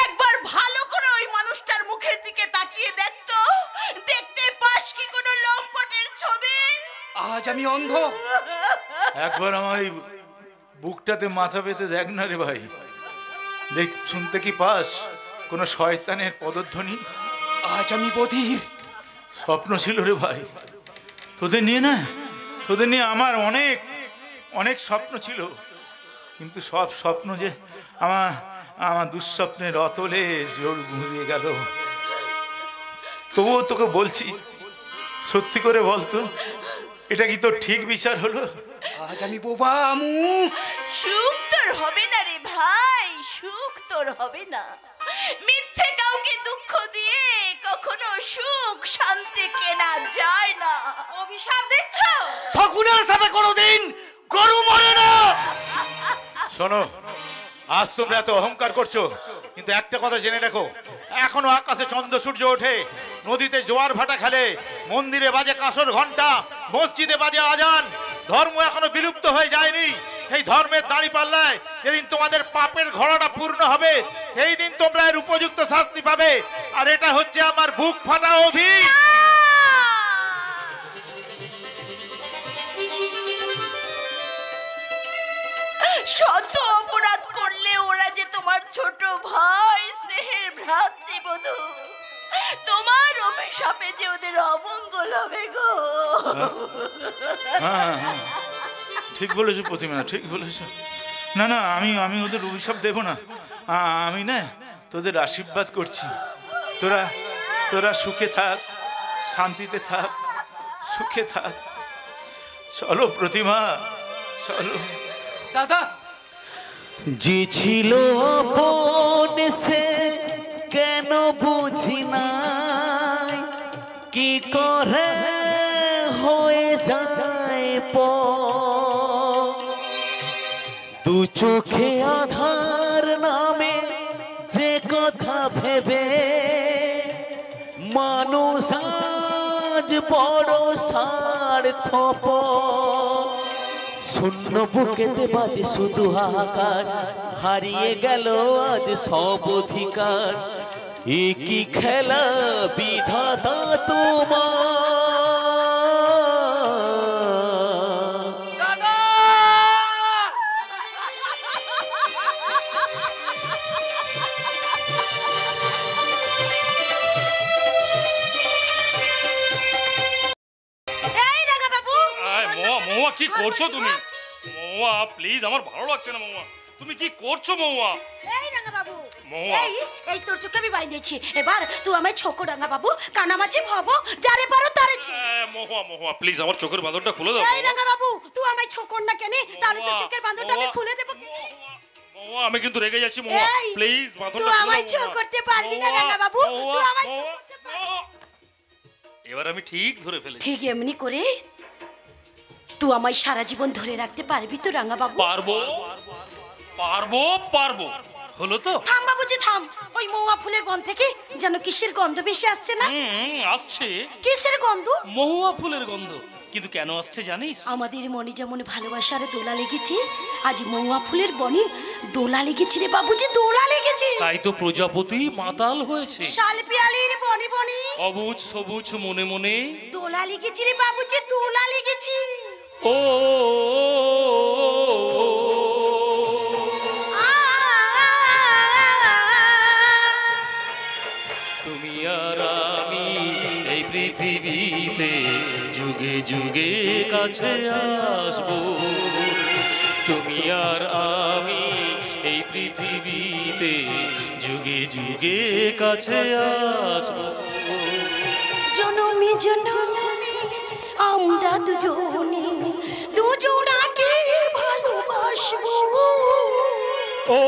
একবার ভালো করে ওই মানুষটার মুখের দিকে তাকিয়ে দেখতো, দেখতে পাস কি কোনো লম্পটের ছবি? আজ আমি অন্ধ। একবার আমার এই বুকটাতে মাথা পেতে দেখ না রে ভাই, দেখ, শুনতে কি পাস কোনো শয়তানের পদধ্বনি? আজ আমি বধির। স্বপ্ন ছিল রে ভাই, তোদের নিয়ে আমার অনেক অনেক স্বপ্ন ছিল, কিন্তু সব স্বপ্ন যে আমার দুঃস্বপ্নের অতলে জোর ঘুরিয়ে গেল। তবুও তোকে বলছি, সত্যি করে বলতো, এটা কি তোর ঠিক বিচার হলো? আজ আমি বোবা আমু। সুখ তোর হবে না রে ভাই, সুখ তোর হবে না। মিথ্যে কাউকে দুঃখ দিয়ে কখনো সুখ শান্তি কেনা যায় না। অভিশাপ দিচ্ছ? শকুনের সাথে কোনোদিন গরু মরে না। শোনো, আজ তোমরা এত অহংকার করছো, কিন্তু একটা কথা জেনে রাখো, এখনো আকাশে চন্দ্র সূর্য ওঠে, নদীতে জোয়ার ভাটা খেলে, মন্দিরে বাজে কাঁসর ঘন্টা, মসজিদে বাজে আজান। ধর্ম এখনো বিলুপ্ত হয়ে যায়নি। এই ধর্মের দাঁড়িপাল্লায় যেদিন তোমাদের পাপের ঘোড়াটা পূর্ণ হবে, সেই দিন তোমরা এর উপযুক্ত শাস্তি পাবে। আর এটা হচ্ছে আমার বুক ফাটা অভিযোগ। শত অপরাধ করলে ওরা যে তোমার ছোট ভাই, স্নেহের ভ্রাতৃবধূ, তোমার অভিশাপে যে ওদের অমঙ্গল হবে গো। হ্যাঁ, ঠিক বলেছো প্রতিমা, ঠিক বলেছো। না না, আমি ওদের অভিশাপ দেব না। আমি না তোদের আশীর্বাদ করছি। তোরা সুখে থাক, শান্তিতে থাক, সুখে থাক। চলো প্রতিমা, চলো। দাদা, যে ছিল আপন সে কেন বুঝি নাই, কি করে হয়ে যায় পর। দু চোখে আধার নামে যে কথা ভেবে মানুষ আজ বড় স্বার্থপর। শূন্য বুকেতে বাজে শুধু হাহাকার, হারিয়ে গেল আজ সব অধিকার। একই খেলা বিধাতা তোমার। দাদা! এই রাঙা বাবু, মৌয়া কি করছো তুমি? মৌয়া প্লিজ, আমার ভালো লাগছে না। মৌয়া তুমি কি করছো? মৌয়া, এই রাঙা বাবু, মহুয়া। এই তোর চোখে আমি বাইন্ধেছি। এবার তুই আমায় ছোকো রাঙা বাবু, কানামাছি ভব, যারে পারো তারে ছো। মহুয়া প্লিজ, আমার চোখের বাঁধনটা খুলে দাও। এই রাঙা বাবু, তুই আমায় ছোকর না কেন? তাহলে তোর চোখের বাঁধনটা আমি খুলে দেবো। মহুয়া, আমি কিন্তু রেগে যাচ্ছি। মহুয়া এই, প্লিজ, বাঁধনটা তুই খুলে আমায় দাও। ছো করতে পারবি না রাঙা বাবু, তুই আমায় ছো করতে পারবি না। এবার আমি ঠিক ধরে ফেলেছি। ঠিক এমনি করে তুই আমায় সারা জীবন ধরে রাখতে পারবি তো রাঙা বাবু? পারবো পারবো পারবো। হলো তো? থাম বাবুজি থাম। ওই মৌয়া ফুলের বন থেকে যেন কিসের গন্ধ বেশি আসছে না? আসছে। কিসের গন্ধ? মহুয়া ফুলের গন্ধ। কিন্তু কেন আসছে জানিস? আমাদের মনে যেমন ভালোবাসার দোলা লেগেছে, আজ মৌয়া ফুলের বনে দোলা লেগেছে রে বাবুজি, দোলা লেগেছে। তাই তো প্রজাপতি মাতাল হয়েছে। শালপিয়ালির বনে বনে অবুজ সবুজ মনে মনে দোলা লেগেছে রে বাবুজি, দোলা লেগেছে। ও তুমি আর আমি এই পৃথিবীতে যুগে যুগে কাছে আসবো। তুমি আর আমি এই পৃথিবীতে যুগে যুগে কাছে আসবো। জনমে জনমে আমরা দুজনাকে ভালোবাসবো। ও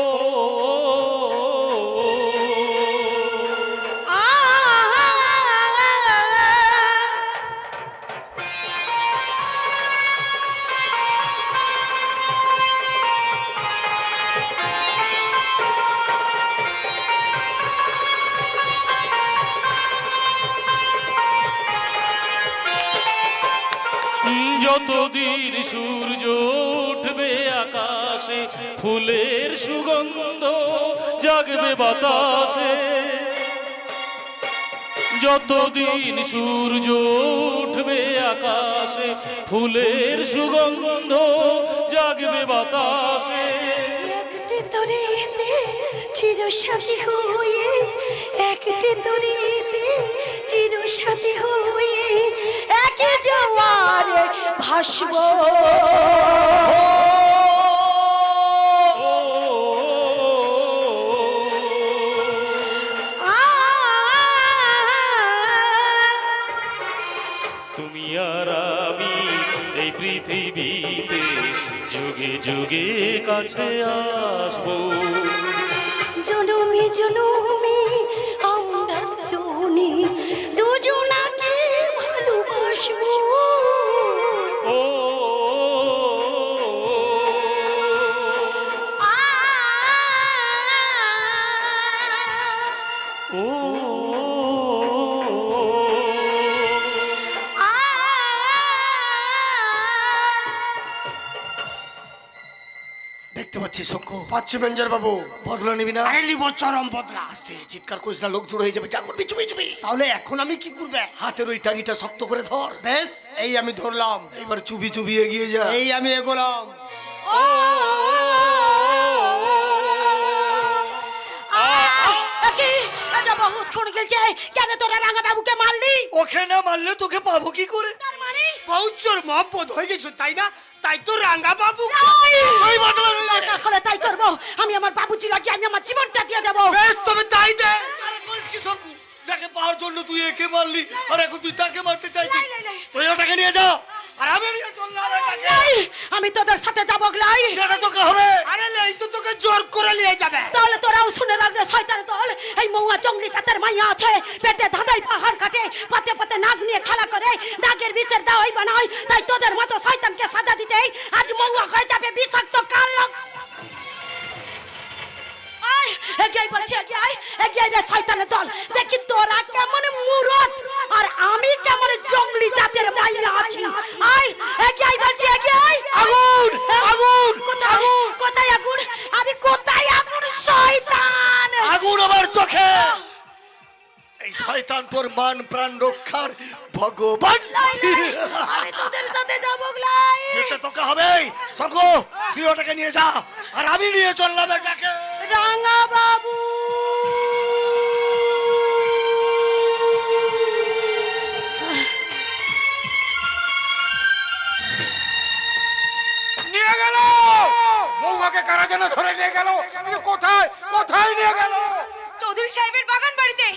যতদিন সূর্য উঠবে আকাশে, ফুলের সুগন্ধ জাগবে বাতাসে। যতদিন সূর্য উঠবে আকাশে, ফুলের সুগন্ধ জাগবে বাতাসে। একটি তরিতে চিরসাথী হয়ে একটি দড়িতে চিরসাথী হয়ে একই জোয়ারে ভাসবো। তুমি আর আমি এই পৃথিবীতে যুগে যুগে কাছে আসবো। জনমে জনমে আমরা দুজনে দুজনাকে ভালোবাসবো। ও ও দেখতে পাচ্ছি শঙ্কু, পাচ্ছি বেঞ্জার বাবু। বদলা নিবি না? আরে লিবো চরম বদলা। আস্তে চিৎকার করিস না, লোক জড়ো হয়ে যাবে। যা করবি চুপি চুপি। তাহলে এখন আমি কি করবে? হাতের ওই টাঙিটা শক্ত করে ধর। বেশ, এই আমি ধরলাম। এবার চুপি চুপি এগিয়ে যা। এই আমি এগোলাম। কেন তোরা রাঙা বাবুকে মারলি? ওকে না মারলে তোকে পাবো কি করে? বহুচর মহব্বত হয়ে গেছো তাই না? তাই তো রাঙ্গা বাবু দরকার হলে তাই করবো। আমি আমার বাবুজি লাগিয়ে আমি আমার জীবনটা দিয়ে দেবো। বেশ, তবে তাই দে। আরে করিস কি শঙ্কু? যাকে পাওয়ার জন্য তুই একে মারলি, আর এখন তুই তাকে মারতে চাইছিস। তুই ওটাকে নিয়ে যা, আর আমি নিয়ে চললাম এটাকে। আমি তোদের সাথে যাবো গলাই। এটা তোকে হবে। আরে এই তো তোকে জোর করে নিয়ে যাবে। তাহলে তোরাও শুনে রাখলে শয়তান দল। এই মৌয়া জঙ্গলি জাতের মাইয়া আছে, পেটে ধাঁধাই পাহাড় কাটে, পাতে পাতে নাগ নিয়ে খেলা করে, নাগের বিচার দাওয়াই বানায়। তাই তোদের মতো শয়তানকে সাজা দিতেই আজ মৌয়া হয়ে যাবে বিষাক্ত কাল। এগিয়ে বলছি, এগিয়ে রে শয়তানের দল। দেখি তোরা কেমন মুরত আর আমি কেমন জঙ্গলি জাতের মাইয়া আছি। আয় এগিয়ে বলছি, এগিয়ে আগুন আগুন কোথায় কোথায় আগুন? আরে কোথায় আগুন? শয়তান আগুন আমার চোখে। এই শয়তান তোর মান প্রাণ রক্ষার ভগবান। আমি তোদের সাথে যাবো গলাই। যেতে তোকে হবে। শঙ্কু, তুই ওটাকে নিয়ে যা, আর আমি নিয়ে চললাম এটাকে। রাঙা বাবু নিয়ে গেল বৌমাকে, কারা যেন ধরে নিয়ে গেল। কিন্তু কোথায় কোথায় নিয়ে গেল? চৌধুরী সাহেবের বাগান বাড়িতে।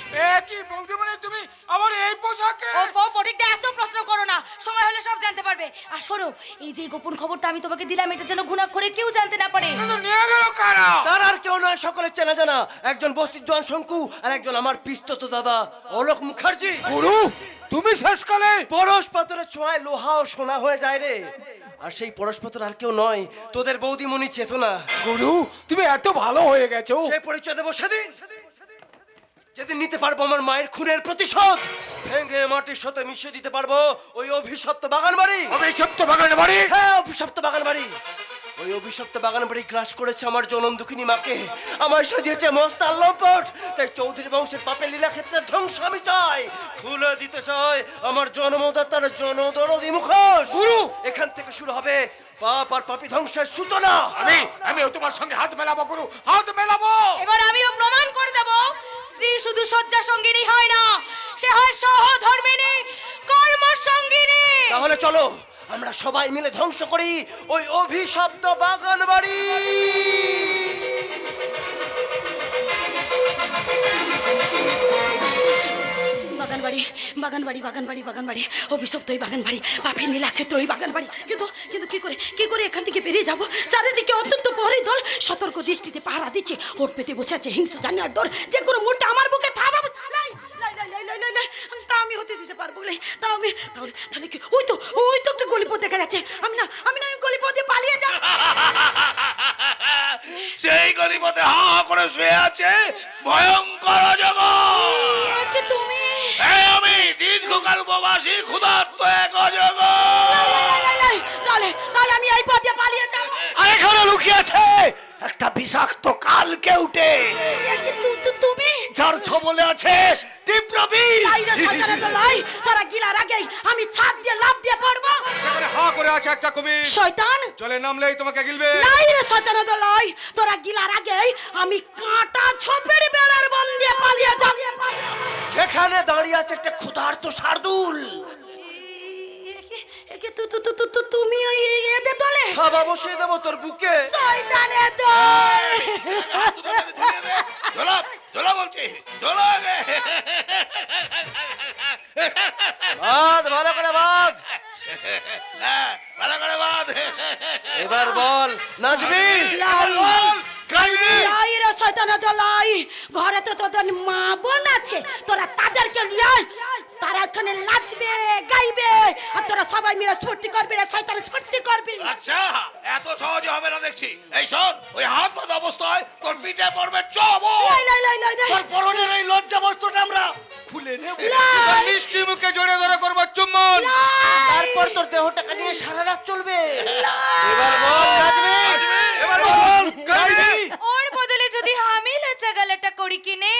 কি বৌদি, মানে তুমি আবার এই পোশাকে? ফটিকটা এত প্রশ্ন করো না, সময় হলে সব জানতে পারবে। আর শোনো, এই যে গোপন খবরটা আমি তোমাকে দিলাম, এটা যেন ঘুণা করে কেউ জানতে না পারে। নিয়ে গেল কারা? তার আর কেউ নয়, সকলে চেনা জানা। একজন বস্তির জন শঙ্কু, আর একজন আমার পিস্তত দাদা অলোক মুখার্জি। গুরু, তুমি শেষকালে পরশ পাথরের ছোঁয়ায় লোহা ও সোনা হয়ে যায় রে। আর সেই পরশ পাথর আর কেউ নয়, তোদের বৌদিমণি চেতনা। গুরু, তুমি এত ভালো হয়ে গেছো। সেই পরিচয় দেবো সেদিন, যেদিন নিতে পারবো আমার মায়ের খুনের প্রতিশোধ। ভেঙে মাটির সাথে মিশিয়ে দিতে পারবো ওই অভিশপ্ত বাগান বাড়ি। অভিশপ্ত বাগান বাড়ি? হ্যাঁ, অভিশপ্ত বাগান বাড়ি। ওই অভিশপ্ত বাগান বাড়ি গ্রাস করেছে আমার জনম দুঃখিনী মাকে। আমার সাজিয়েছে মস্তাল লম্পট। তাই চৌধুরী বংশের পাপের লীলা ক্ষেত্রে ধ্বংস আমি চাই। খুলে দিতে চাই আমার জন্মদাতার জনদরদি মুখোশ। গুরু, এখান থেকে শুরু হবে পাপ আর পাপী ধ্বংসের সূচনা। আমিও তোমার সঙ্গে হাত মেলাবো গুরু, হাত মেলাবো। এবার আমিও প্রমাণ করে দেব, স্ত্রী শুধু শয্যা সঙ্গিনী হয় না, সে হয় সহধর্মিনী, কর্ম সঙ্গিনী। তাহলে চলো আমরা সবাই মিলে ধ্বংস করি ওই অভিশপ্ত বাগান বাড়ি। বাগান বাড়ি অভিশপ্ত ওই বাগান বাড়ি, পাপের নীলাক্ষেত্র ওই বাগান বাড়ি। কিন্তু কিন্তু কি করে এখান থেকে বেরিয়ে যাবো? চারিদিকে অত্যন্ত প্রহরী দল সতর্ক দৃষ্টিতে পাহারা দিচ্ছে। ওর পেতে বসে আছে হিংস্র জানোয়ার দল, যে কোনো মুহূর্তে আমার বুকে থামাবো। তা আমি হতে দিতে পারবো না। তাহলে কি? ওই তো একটা গলিপথ দেখা যাচ্ছে। আমি না ওই গলিপথে পালিয়ে যাব। সেই গলিপথে হা হা করে শুয়ে আছে ভয়ঙ্কর অজগর। কি তুমি? আমি দীর্ঘকাল উপবাসী ক্ষুধার্ত এক অজগর। তাহলে আমি এই পথে পালিয়ে যাব। আর এখানে লুকিয়ে আছে একটা বিষাক্ত কাল কেউটে, তুমি যার ছবলে আছে বিপ্লবী লাই রে শয়তানের দল লাই, তোরা গিলার আগেই আমি ছাদ দিয়ে লাফ দিয়ে পড়বো। সেখানে হা করে আছে একটা কুমির, শয়তান জলে নামলেই তোমাকে গিলবে। লাই রে শয়তানের দল লাই, তোরা গিলার আগেই আমি কাঁটা ছোপের বেড়ার বন দিয়ে পালিয়ে যাব। সেখানে দাঁড়িয়ে আছে একটা ক্ষুধার্ত শার্দুল। তুমি ওই এদের দলে? খাবা বসিয়ে দেবো তোর বুকে। শয়তানের দল ঝোলা ঝোলা বলছি, ঝোলা বাদ, ভালো করে বাদ। ভালো করে বাদ। এবার বল, নাচবি? লাই রে শয়তানের দল লাই, ঘরে তো তোদের মা বোন আছে, তোরা তাদেরকে নিয়ে আয়। তারা এখানে নাচবে গাইবে আর তোরা সবাই মিলে ছুটি করবি রে শয়তানের ছুটি করবি। আচ্ছা, এত সহজে হবে না দেখছি। এই শোন, ওই হাত বাঁধা অবস্থায় তোর পিঠে পড়বে চবল। লাই লাই লাই লাই তোর পরনের এই লজ্জা বস্ত্রটা আমরা খুলে নেব। তোর মিষ্টি মুখে জড়িয়ে ধরে করবো চুম্বন। তারপর তোর দেহটাকে নিয়ে সারা রাত চলবে। এবার বল, নাচবি? এবার বল, কাঁদবি? ওর বদলে যদি আমি লাচা গালাটা করি কিনে।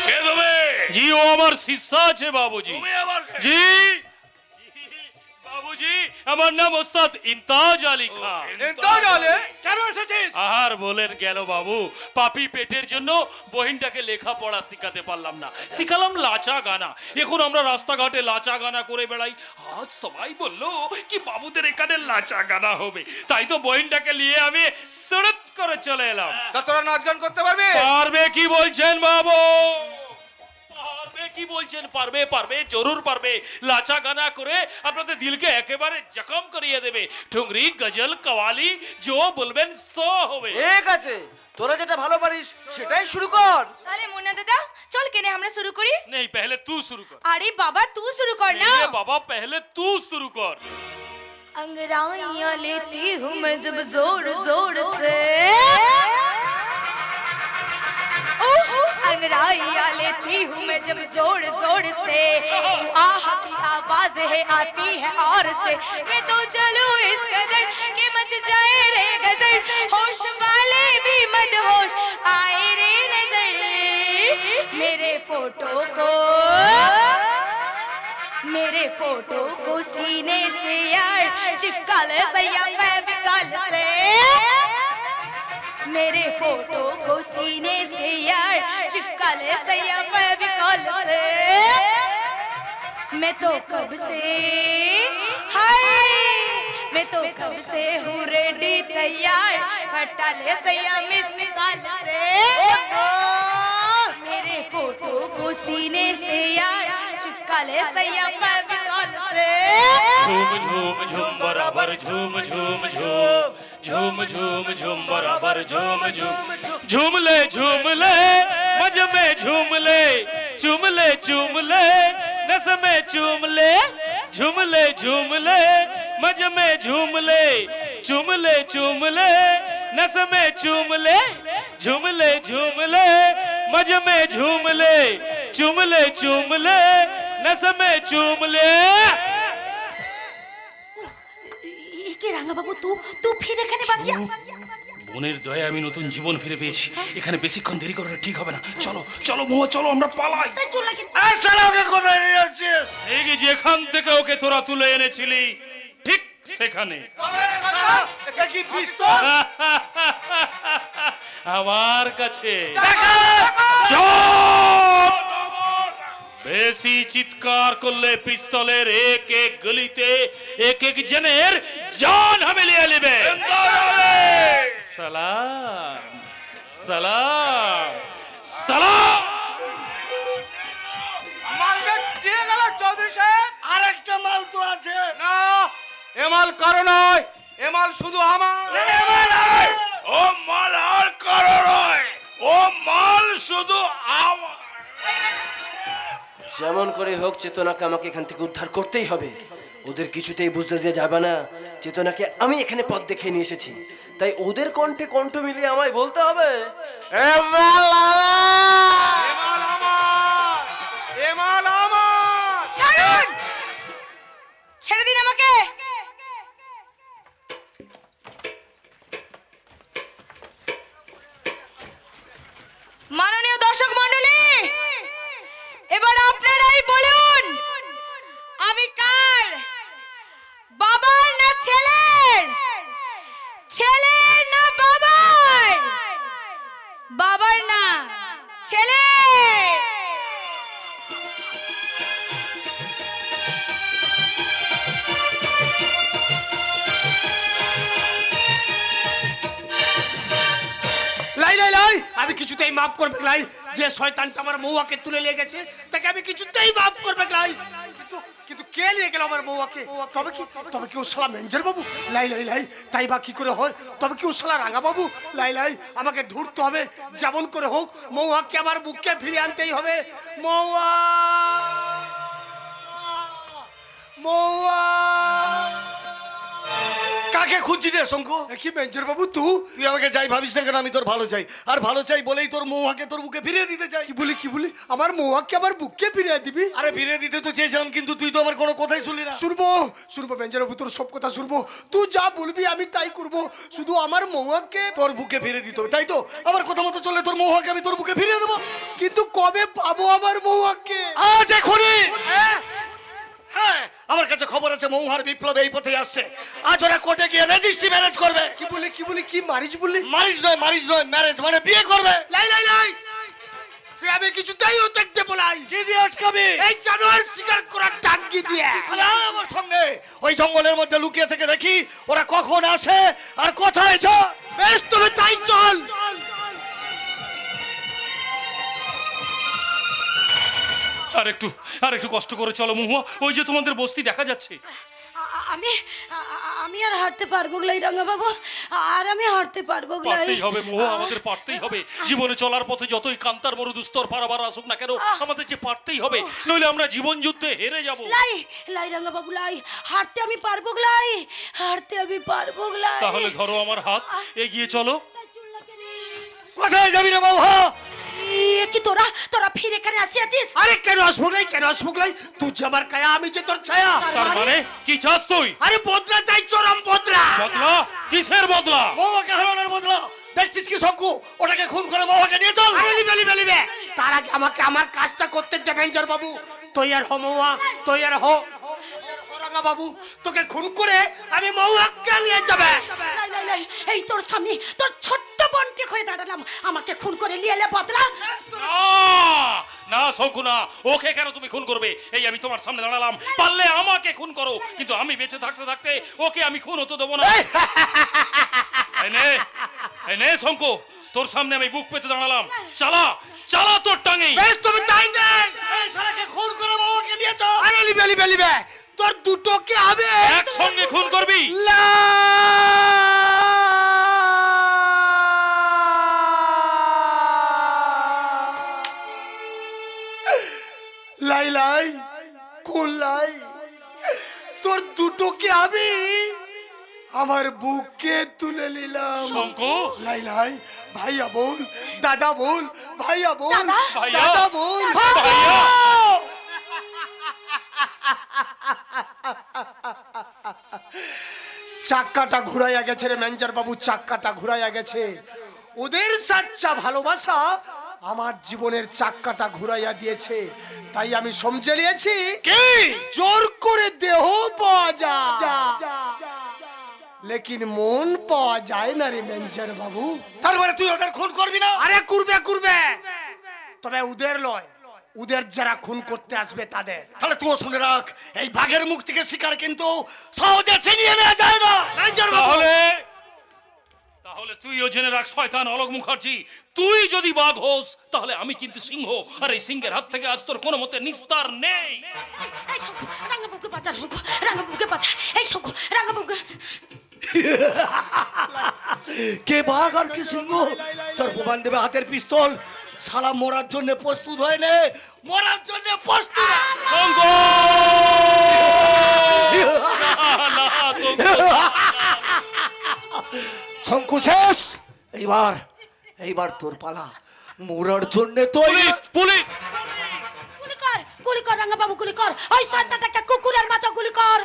কে তুমি? জি, ও আমার শিষ্যা আছে বাবুজি। তুমি আবার কে? জি বাবুজি, আমার নাম ওস্তাদ ইমতাজ আলী খান। কেন এসেছিস? আহার বলেন গেল বাবু, পাপি পেটের জন্য বহিনটাকে লেখাপড়া শিখাতে পারলাম না, শিখালাম লাচা গানা। এখন আমরা রাস্তাঘাটে লাচা গানা করে বেড়াই। আজ সবাই বললো কি বাবুদের এখানে লাচা গানা হবে, তাই তো বহিনটাকে নিয়ে আমি সড়ক করে চলে এলাম। তা তোরা নাচ গান করতে পারবি? পারবে কি বলছেন বাবু? পারবে কি বলছেন? পারবে, পারবে, জরুর পারবে। লাচা গানা করে আপনাদের দিলকে একেবারে জখম করিয়ে দেবে। ঠুংরি, গজল, কওয়ালি যো বলবেন সো হবে। ঠিক আছে, তোরা যেটা ভালো পারিস সেটাই শুরু কর। তাহলে মুন্না দাদা চল কেনে আমরা শুরু করি। नहीं, पहले तू शुरू कर। আরে বাবা তুই শুরু কর না। मेरे बाबा पहले तू शुरू कर। अंगड़ाइयां लेती हूँ मैं जब जोर जोर से, अंगड़ाइयां लेती हूँ मैं जब जोर जोर से, आह की आवाज है आती है और से, मैं तो चलूं इस कदर कि मच जाए रे गजर, होश वाले भी मदहोश आए रे नजर, मेरे फोटो को सीने से यार चिपका ले सैया फेविकॉल से, मेरे फोटो को सीने से यार चिपका ले सैया फेविकॉल से, मैं तो कब से हाय मैं तो कब से हूँ रेडी तैयार, हटा ले सैया मिस कॉल से, मेरे फोटो को सीने से यार चिपका ले सैया फेविकॉल से, झूम झूम झूम बराबर झूम झूम झूम, झूम झूम झूम बराबर झूम झूम, झूम ले मज में झूम ले, चूम ले नस में चूम ले, झूम ले मज में झूम ले, चूम ले नस में चूम ले, झूम ले मज में झूम ले, चूम ले नस में चूम ले। কে রাঙা বাবু তুই ফিরে এখানে বাঁচিয়া। মনের দয়া আমি নতুন জীবন ফিরে পেয়েছি। এখানে বেশিক্ষণ দেরি করাটা ঠিক হবে না। চলো চলো মোয়া, চলো আমরা পালাই। তাই চল নাকি? এই শালা ওকে কোথায় নিয়ে যাচ্ছিস? এই যে যেখান থেকে ওকে তোরা তুলে এনেছিলি ঠিক সেখানে। এটা কি পিস্তল? আমার কাছে বেশি চিৎকার করলে পিস্তলের এক এক গলিতে এক এক জনের জান আমি লিয়ে নেবে। সালাম সালাম সালাম। মালটা দিয়ে গেল চৌধুরী সাহেব। আরেকটা মাল তো আছে। না, এ মাল কারো নয়, এ মাল শুধু আমার। ও মাল আর কারো নয়, ও মাল শুধু আমার। যেমন করে হোক চেতনাকে আমাকে এখান থেকে উদ্ধার করতেই হবে। ওদের কিছুতেই বুঝতে দেওয়া যাবে না চেতনাকে আমি এখানে পথ দেখে নিয়ে এসেছি, তাই ওদের কণ্ঠে কণ্ঠ মিলিয়ে আমায় বলতে হবে এ মাল আমার, এ মাল আমার, এ মাল আমার। ছাড়ুন, ছেড়ে দিন আমাকে। এবার আপনারাই বলুন আমি কার, বাবার না ছেলের, ছেলের না বাবার, বাবার না ছেলের। লাই লাই লাই, আমি কিছুতেই মাফ করবে লাই। যে শয়তানটা আমার মৌয়াকে তুলে নিয়ে গেছে তাকে আমি কিছুতেই মাফ করবে লাই। কিন্তু কিন্তু কে নিয়ে গেল আমার মৌয়াকে? তবে কি ও শালা মেঞ্জার বাবু? লাই লাই লাই, তাই বা কি করে হয়? তবে কি ও শালা রাঙা বাবু? লাই লাই, আমাকে ঢুঁড়তে হবে, যেমন করে হোক মৌয়াকে আমার বুককে ফিরে আনতেই হবে। মৌয়া, মৌয়া। কাকে খুঁজছি রে শঙ্কু? কি মেঞ্জার বাবু তুই আমাকে যাই ভাবিস না কেন, আমি তোর ভালো চাই, আর ভালো চাই বলেই তোর মৌহাকে তোর বুকে ফিরিয়ে দিতে চাই। কি বলি আমার মৌয়াকে আমার বুককে ফিরিয়ে দিবি? আরে ফিরিয়ে দিতে তো চেয়েছিলাম, কিন্তু তুই তো আমার কোনো কথাই শুনলি না। শুনবো মেঞ্জার বাবু, তোর সব কথা শুনবো। তুই যা বলবি আমি তাই করব, শুধু আমার মৌয়াকে তোর বুকে ফিরিয়ে দিতে হবে, তাই তো? আমার কথা মতো চললে তোর মৌহাকে আমি তোর বুকে ফিরিয়ে দেবো। কিন্তু কবে পাবো আমার মৌয়াকে? আজ এখনই। হ্যাঁ, আমার কাছে খবর আছে মৌহার বিপ্লব এই পথে আসছে। আজ ওরা কোর্টে গিয়ে রেজিস্ট্রি ম্যারেজ করবে। কি বলি কি মারিজ বললি? মারিজ নয় ম্যারেজ মানে বিয়ে করবে। লাই লাই লাই, সে আমি কিছুতেই ও দেখতে বলাই। কি দিয়ে আটকাবি? এই জানোয়ার শিকার করার টাঙ্গি দিয়ে। আমার সঙ্গে ওই জঙ্গলের মধ্যে লুকিয়ে থেকে দেখি ওরা কখন আসে আর কোথায় যায়। বেশ, তবে তাই চল। আর একটু কষ্ট করে চলো মহুয়া, ওই যে তোমাদের বস্তি দেখা যাচ্ছে। আমি আর হাঁটতে পারবো গলাই রাঙা বাবু, আর আমি হাঁটতে পারবো গলাই। পারতেই হবে মহুয়া, আমাদের পারতেই হবে। জীবনে চলার পথে যতই কান্তার মরু দুস্তর পারাবার আসুক না কেন, আমাদের যে পারতেই হবে, নইলে আমরা জীবন যুদ্ধে হেরে যাব। লাই রাঙা বাবু লাই, হাঁটতে আমি পারবো গলাই, হাঁটতে আমি পারবো গলাই। তাহলে ধরো আমার হাত, এগিয়ে চলো। কোথায় যাবি রে মহুয়া? কি তোরা ফিরে এখানে আসিয়াছিস? আরে কেন আসবো গলাই? তুই যে আমার কায়া, আমি যে তোর ছায়া। তার মানে কি চাস তুই? আরে বদলা চাই, চরম বদলা। বদলা? কিসের বদলা? মহুয়াকে হারানোর বদলা। দেখছিস কি শঙ্কু, ওটাকে খুন করে মহুয়াকে নিয়ে চল। আরে লিবে তার আগে আমাকে আমার কাজটা করতে দে মেঞ্জার বাবু। তৈয়ার হো মহুয়া, তৈয়ার হো রাঙা বাবু। তোকে খুন করে আমি মহুয়াকে নিয়ে যাবে। লাই, এই তোর সামনে তোর ছোট্ট বোনকে হয়ে দাঁড়ালাম, আমাকে খুন করে নিয়ে এলে বদলা? না শঙ্কু না, ওকে কেন তুমি খুন করবে? এই আমি তোমার সামনে দাঁড়ালাম, পারলে আমাকে খুন করো, কিন্তু আমি বেঁচে থাকতে থাকতে ওকে আমি খুন হতে দেবো না। এই নে শঙ্কু, তোর সামনে আমি বুক পেতে দাঁড়ালাম, চালা তোর টাঙে। বেশ, তুমি তাই দে। এই শালাকে খুন করে মহুয়াকে নিয়ে চল। আরে লিবে তোর দুটোকে হবে একসঙ্গে খুন করবি। লাই কোন লাই? তোর দুটোকে আমি আমার বুকে তুলে নিলাম। শঙ্কু, লাই ভাইয়া বল, দাদা বল, ভাইয়া বল, ভাইয়া, দাদা বল, ভাইয়া। চাক্কাটা ঘুরাইয়া গেছে রে ম্যানেজার বাবু, চাক্কাটা ঘুরাইয়া গেছে। ওদের সাচ্চা ভালোবাসা আমার জীবনের চাক্কাটা ঘুরাইয়া দিয়েছে, তাই আমি সমঝে নিয়েছি কি জোর করে দেহ পাওয়া যায়, লেকিন মন পাওয়া যায় না রে ম্যানেজার বাবু। তার মানে তুই ওদের খুন করবি না? আরে করবে, তবে ওদের লয়, ওদের যারা খুন করতে আসবে তাদের। তাহলে তুইও শুনে রাখ, এই বাঘের মুখ থেকে শিকার কিন্তু সহজে ছিনিয়ে নেওয়া যায় না। তাহলে তুইও জেনে রাখ শয়তান অলোক মুখার্জি, তুই যদি বাঘ হোস তাহলে আমি কিন্তু সিংহ, আর এই সিংহের হাত থেকে আজ তোর কোনো মতে নিস্তার নেই। এই শঙ্কু, রাঙাবুকে বাঁচা, শঙ্কু, রাঙাবুকে বাঁচা। এই শঙ্কু, রাঙাবুকে। কে বাঘ আর কে সিংহ? তোর প্রমাণ দেবে হাতের পিস্তল। শালা মরার জন্য প্রস্তুত হয় নে, মরার জন্য প্রস্তুত। শঙ্কু শেষ, এইবার তোর পালা। মরার জন্য পুলিশ গুলি কর রাঙা বাবু, গুলি কর। ওই শয়তানটাকে কুকুরের মতো গুলি কর।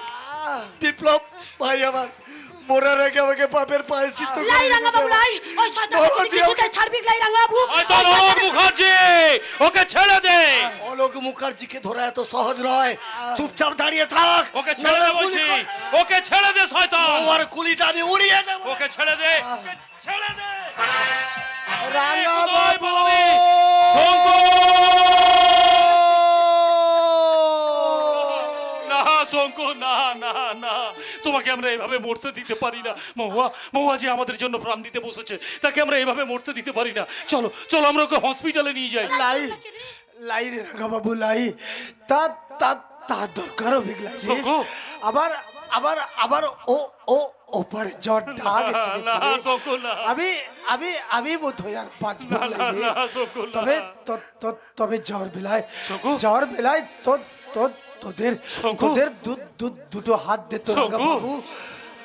বিপ্লব ভাই আমার, মোরা রেখে আমাকে পাপের প্রায়শ্চিত্ত করে লাই রাঙা বাবু লাই ওই শয়তানকে কিছুতে ছাড়বি লাই রাঙা বাবু ওই তো অলোক মুখার্জি, ওকে ছেড়ে দে। অলোক মুখার্জিকে ধরা এত সহজ নয়, চুপচাপ দাঁড়িয়ে থাক। ওকে ছেড়ে দে বলছি, ওকে ছেড়ে দে শয়তান। ওর কুলিটা আমি উড়িয়ে দেব। ওকে ছেড়ে দে, ছেড়ে দে। রাঙা বাবু না শঙ্কু, না না না, তোমাকে আমরা এভাবে মরতে দিতে পারি না। মহুয়া, মহুয়া যে আমাদের জন্য প্রাণ দিতে বসেছে, তাকে আমরা এভাবে মরতে দিতে পারি না। চলো চলো, আমরা ওকে হসপিটালে নিয়ে যাই। লাই লাই রে রাঙা বাবু লাই, তা তা তা দরকার হবে লাই। শঙ্কু, আবার আবার আবার ও ও ওপারে জ্বর ডাক এসে না গেছে। শঙ্কু না, আমি আমি আমি বোধ হয় আর বাঁচবো না, না। না, শঙ্কু, না। তবে তবে জ্বর বেলায়, শঙ্কু, জ্বর বেলায় তোদের শঙ্কু, তোদের দুটো হাত দে তো রাঙা শঙ্কু, বাবু।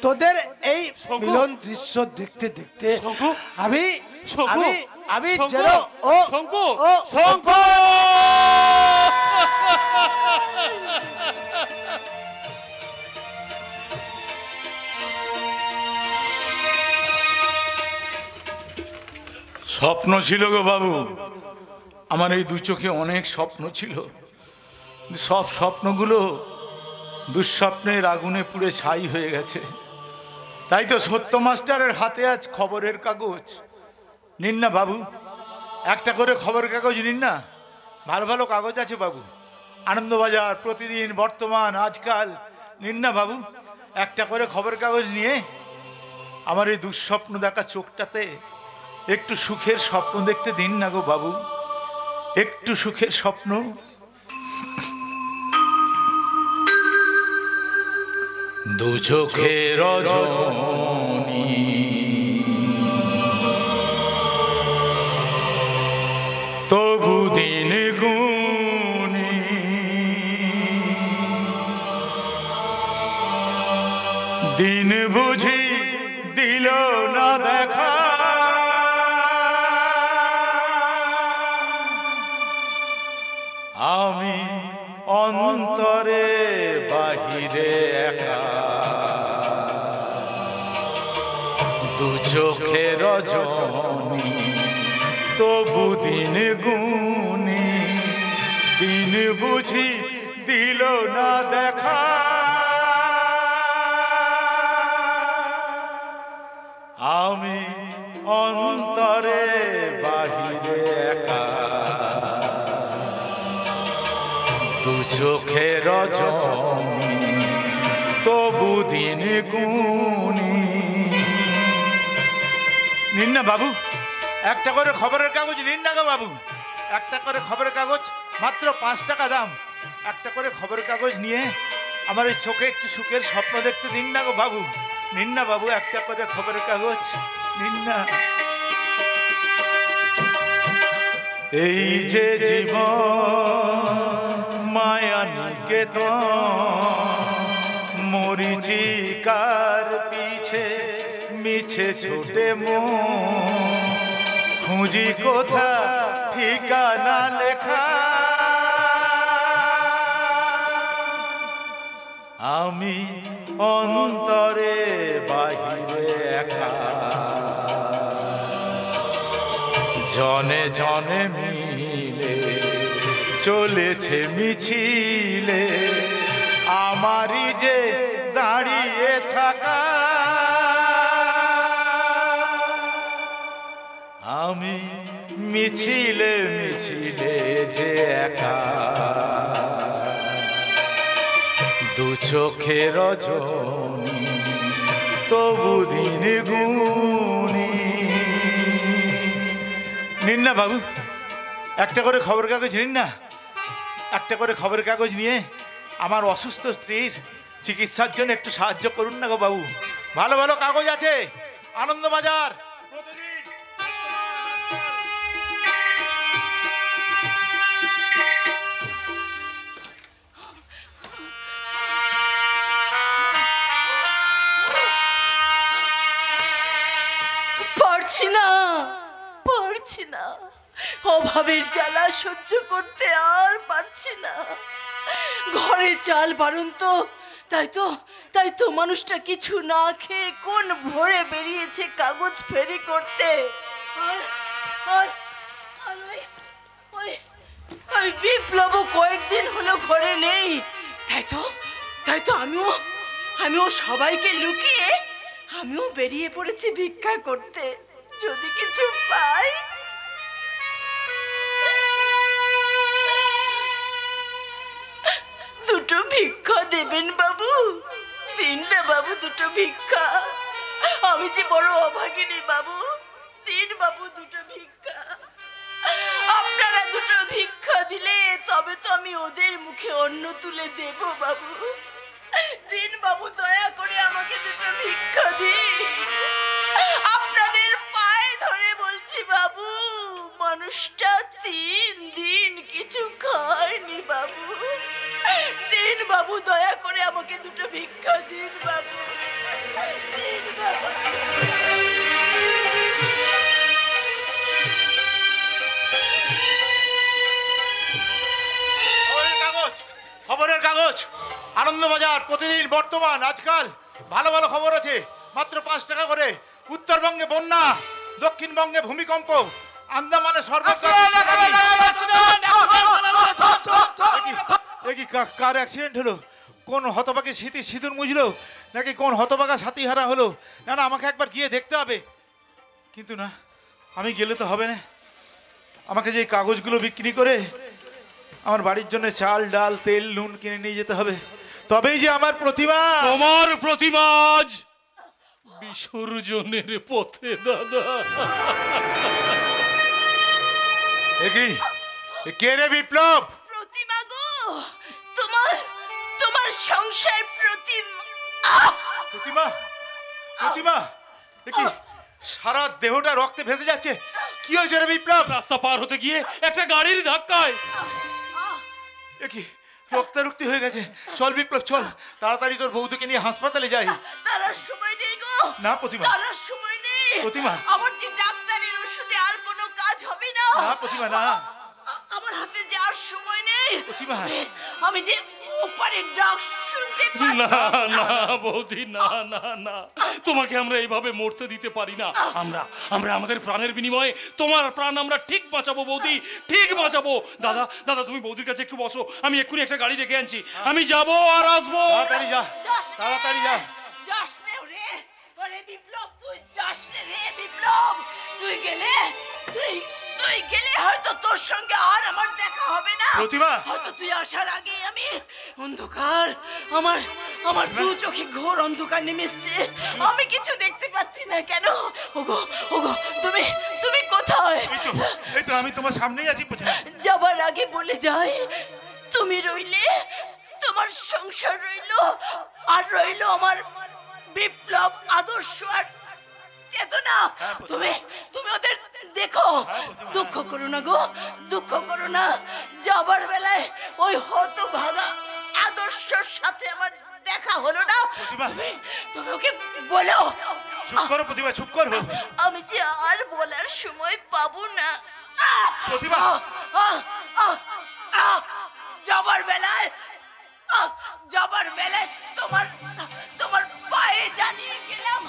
তোদের এই শঙ্কু, মিলন দৃশ্য দেখতে দেখতে শঙ্কু, আমি শঙ্কু, আমি আমি শঙ্কু, যেন ও শঙ্কু, ও শঙ্কু। স্বপ্ন ছিল গো বাবু, আমার এই দু চোখে অনেক স্বপ্ন ছিল। সব স্বপ্নগুলো দুঃস্বপ্নের আগুনে পুড়ে ছাই হয়ে গেছে। তাই তো সত্য মাস্টারের হাতে আজ খবরের কাগজ। নিন না বাবু, একটা করে খবরের কাগজ নিন না। ভালো ভালো কাগজ আছে বাবু, আনন্দবাজার, প্রতিদিন, বর্তমান, আজকাল। নিন না বাবু, একটা করে খবরের কাগজ নিয়ে আমার এই দুঃস্বপ্ন দেখা চোখটাতে একটু সুখের স্বপ্ন দেখতে দিন না গো বাবু, একটু সুখের স্বপ্ন। দু চোখের রজনী তবু দিন গুনি, দিন বুঝি দিল না দেখা। আমি অন্তরে বাহিরে একা, দু চোখে রজনী তবু দিন গুনি, দিন বুঝি দিল না দেখা। আমি অন্তরে বাহিরে একা, দু চোখে রজনী তবু দিন গুনি। নিন না বাবু, একটা করে খবরের কাগজ নিন না গো বাবু, একটা করে খবরের কাগজ, মাত্র 5 টাকা দাম। একটা করে খবরের কাগজ নিয়ে আমার এই চোখে একটু সুখের স্বপ্ন দেখতে দিন না গো বাবু। নিন না বাবু, একটা করে খবরের কাগজ নিন না। এই যে জীবন মায়া নিকেতন, মরিচিকার পিছে মিছে ছোটে মন, খুঁজি কোথা ঠিকানা লেখা। আমি অন্তরে বাহিরে একা, জনে জনে মিলে চলেছে মিছিলে, আমারই যে দাঁড়িয়ে থাকা। আমি মিছিলে মিছিলে যে একা, দু চোখে রজনী তবু দিন গুনি। নিন না বাবু, একটা করে খবর কাগজ নিন না। একটা করে খবর কাগজ নিয়ে আমার অসুস্থ স্ত্রীর চিকিৎসার জন্য একটু সাহায্য করুন না গো বাবু। ভালো ভালো কাগজ আছে, আনন্দবাজার, প্রতিদিন, পারছি না, পারছি না, অভাবের জ্বালা সহ্য করতে আর পারছি না। ঘরে চাল বারণ তো তাই তো মানুষটা কিছু না খেয়ে কোন ভোরে বেরিয়েছে কাগজ ফেরি করতে। আর আর আর ওই বিপ্লব কয়েকদিন হলো ঘরে নেই। তাই তো আমিও সবাইকে লুকিয়ে আমিও বেরিয়ে পড়েছি ভিক্ষা করতে, যদি কিছু পাই। দুটো ভিক্ষা দেবেন বাবু, দিন না বাবু দুটো ভিক্ষা। আমি যে বড় অভাগিনী বাবু, দিন বাবু দুটো ভিক্ষা। আপনারা দুটো ভিক্ষা দিলে তবে তো আমি ওদের মুখে অন্ন তুলে দেব বাবু। দিন বাবু, দয়া করে আমাকে দুটো ভিক্ষা দিন। আপনাদের পায়ে ধরে বলছি বাবু, মানুষটা 3 দিন কিছু খায়নি বাবু। দিন বাবু, দয়া করে আমাকে দুটো ভিক্ষা দিন বাবু, দিন বাবু। খবরের কাগজ, আনন্দবাজার, প্রতিদিন, বর্তমান, আজকাল ভালো ভালো খবর আছে। মাত্র 5 টাকা করে। উত্তরবঙ্গে বন্যা, দক্ষিণবঙ্গে ভূমিকম্প, আন্দামানে কার অ্যাক্সিডেন্ট হলো? কোন হতবাকে স্মৃতি সিঁদুর মুছলো, নাকি কোন হতবাকা সাথীহারা হলো? না না, আমাকে একবার গিয়ে দেখতে হবে। কিন্তু না, আমি গেলে তো হবে না। আমাকে যে কাগজগুলো বিক্রি করে আমার বাড়ির জন্য চাল, ডাল, তেল, নুন কিনে নিয়ে যেতে হবে, তবেই যে আমার প্রতিমা। তোমার প্রতিমা আজ বিসর্জনের পথে দাদা। কে রে বিপ্লব? প্রতিমা গো, তোমার সংসার প্রতিমা। প্রতিমা, দেখি সারা দেহটা রক্তে ভেসে যাচ্ছে। কি হয়েছে রে বিপ্লব? রাস্তা পার হতে গিয়ে একটা গাড়ির ধাক্কায় কি রক্তারক্তি হয়ে গেছে। চল বিপ্লব, চল তাড়াতাড়ি তোর বৌদিকে নিয়ে হাসপাতালে যাই। তারার সময় নেই গো। না প্রতিমা, তারার সময় নেই প্রতিমা। আমার যে ডাক্তারের ওষুধে আর কোনো কাজ হবে না। না প্রতিমা, না। আমার হাতে যে আর সময় নেই প্রতিমা। আমি যে ওপারে ডাক শুনতে পাই। না না বৌদি, না না না, তোমাকে আমরা এইভাবে মরতে দিতে পারি না। আমরা আমাদের প্রাণের বিনিময়ে তোমার প্রাণ আমরা ঠিক বাঁচাবো বৌদি, ঠিক বাঁচাবো। দাদা তুমি বৌদির কাছে একটু বসো, আমি এক্ষুনি একটা গাড়ি ডেকে আনছি। আমি যাবো আর আসবো। তাড়াতাড়ি যা, তাড়াতাড়ি যা। যাস নে রে, ওরে বিপ্লব, তুই যাস নে রে বিপ্লব। তুই গেলে হয়তো তোর সঙ্গে আর আমার দেখা হবে না প্রতিমা। হয়তো তুই আসার আগে আমি অন্ধকার, আমার 2 চোখে ঘোর অন্ধকার নেমেছে। আমি কিছু দেখতে পাচ্ছি না। কেন? ওগো তুমি কোথায়? এই তো আমি তোমার সামনেই আছি প্রতিমা। যাবার আগে বলে যাই, তুমি রইলে, তোমার সংসার রইলো, আর রইলো আমার বিপ্লব, আদর্শ আর চেতনা। তুমি ওদের দেখো। দুঃখ করো না গো, দুঃখ করো না। যাবার বেলায় ওই হতভাগা আদর্শের সাথে আমার দেখা হলো না। তুমি ওকে বলো। চুপ করো প্রতিমা, চুপ করো। আমি যে আর বলার সময় পাবো না প্রতিমা। যাবার বেলায় তোমার পায়ে জানিয়ে গেলাম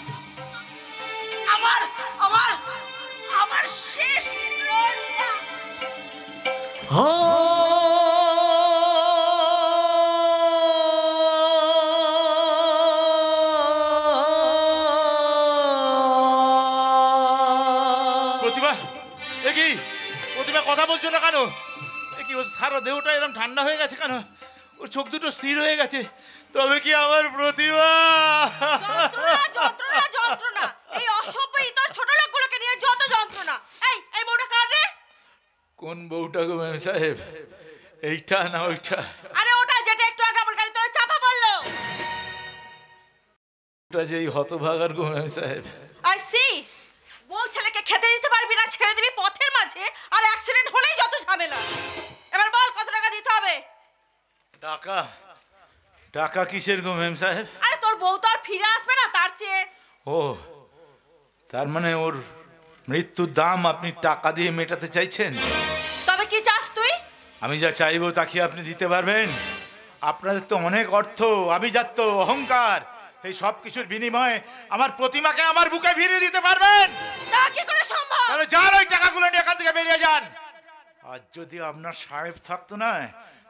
আমার শেষ প্রাণটা। প্রতিমা, প্রতিমা কথা বলছো না কেন? ও সারা দেহটা এরকম ঠান্ডা হয়ে গেছে কেন? ওর চোখ দুটো স্থির হয়ে গেছে। তবে কি আমার প্রতিমা? যন্ত্রণা, এই অসভ্য ইতর ছোট লোকগুলোকে নিয়ে যত যন্ত্রণা। এই বউটা কার রে? কোন বউটা গো ম্যাম সাহেব? এইটা না ওইটা? আরে ওটা যেটা একটু আগে আমার গাড়ি তোরা চাপা বললো। ওটা যেই হতভাগার গো ম্যাম সাহেব। I see. বউ ছেলেকে খেতে দিতে পারবি না, ছেড়ে দিবি পথের মাঝে, আর অ্যাক্সিডেন্ট হলেই যত ঝামেলা। এবার বল কত টাকা দিতে হবে? টাকা কিসের গো ম্যাম সাহেব? আরে তোর বউ তো আর ফিরে আসবে না, তার চেয়ে। ও, তার মানে ওর মৃত্যুর দাম আপনি টাকা দিয়ে মেটাতে চাইছেন? তবে কি চাস তুই? আমি যা চাইবো তা কি আপনি দিতে পারবেন? আপনাদের তো অনেক অর্থ, আভিজাত্য, অহংকার, এই সব কিছুর বিনিময়ে আমার প্রতিমাকে আমার বুকে ভিড়িয়ে দিতে পারবেন? তা কি করে সম্ভব? তাহলে যান ওই টাকাগুলো নিয়ে এখান থেকে বেরিয়ে যান। আর যদি আপনার সাহেব থাকতো না,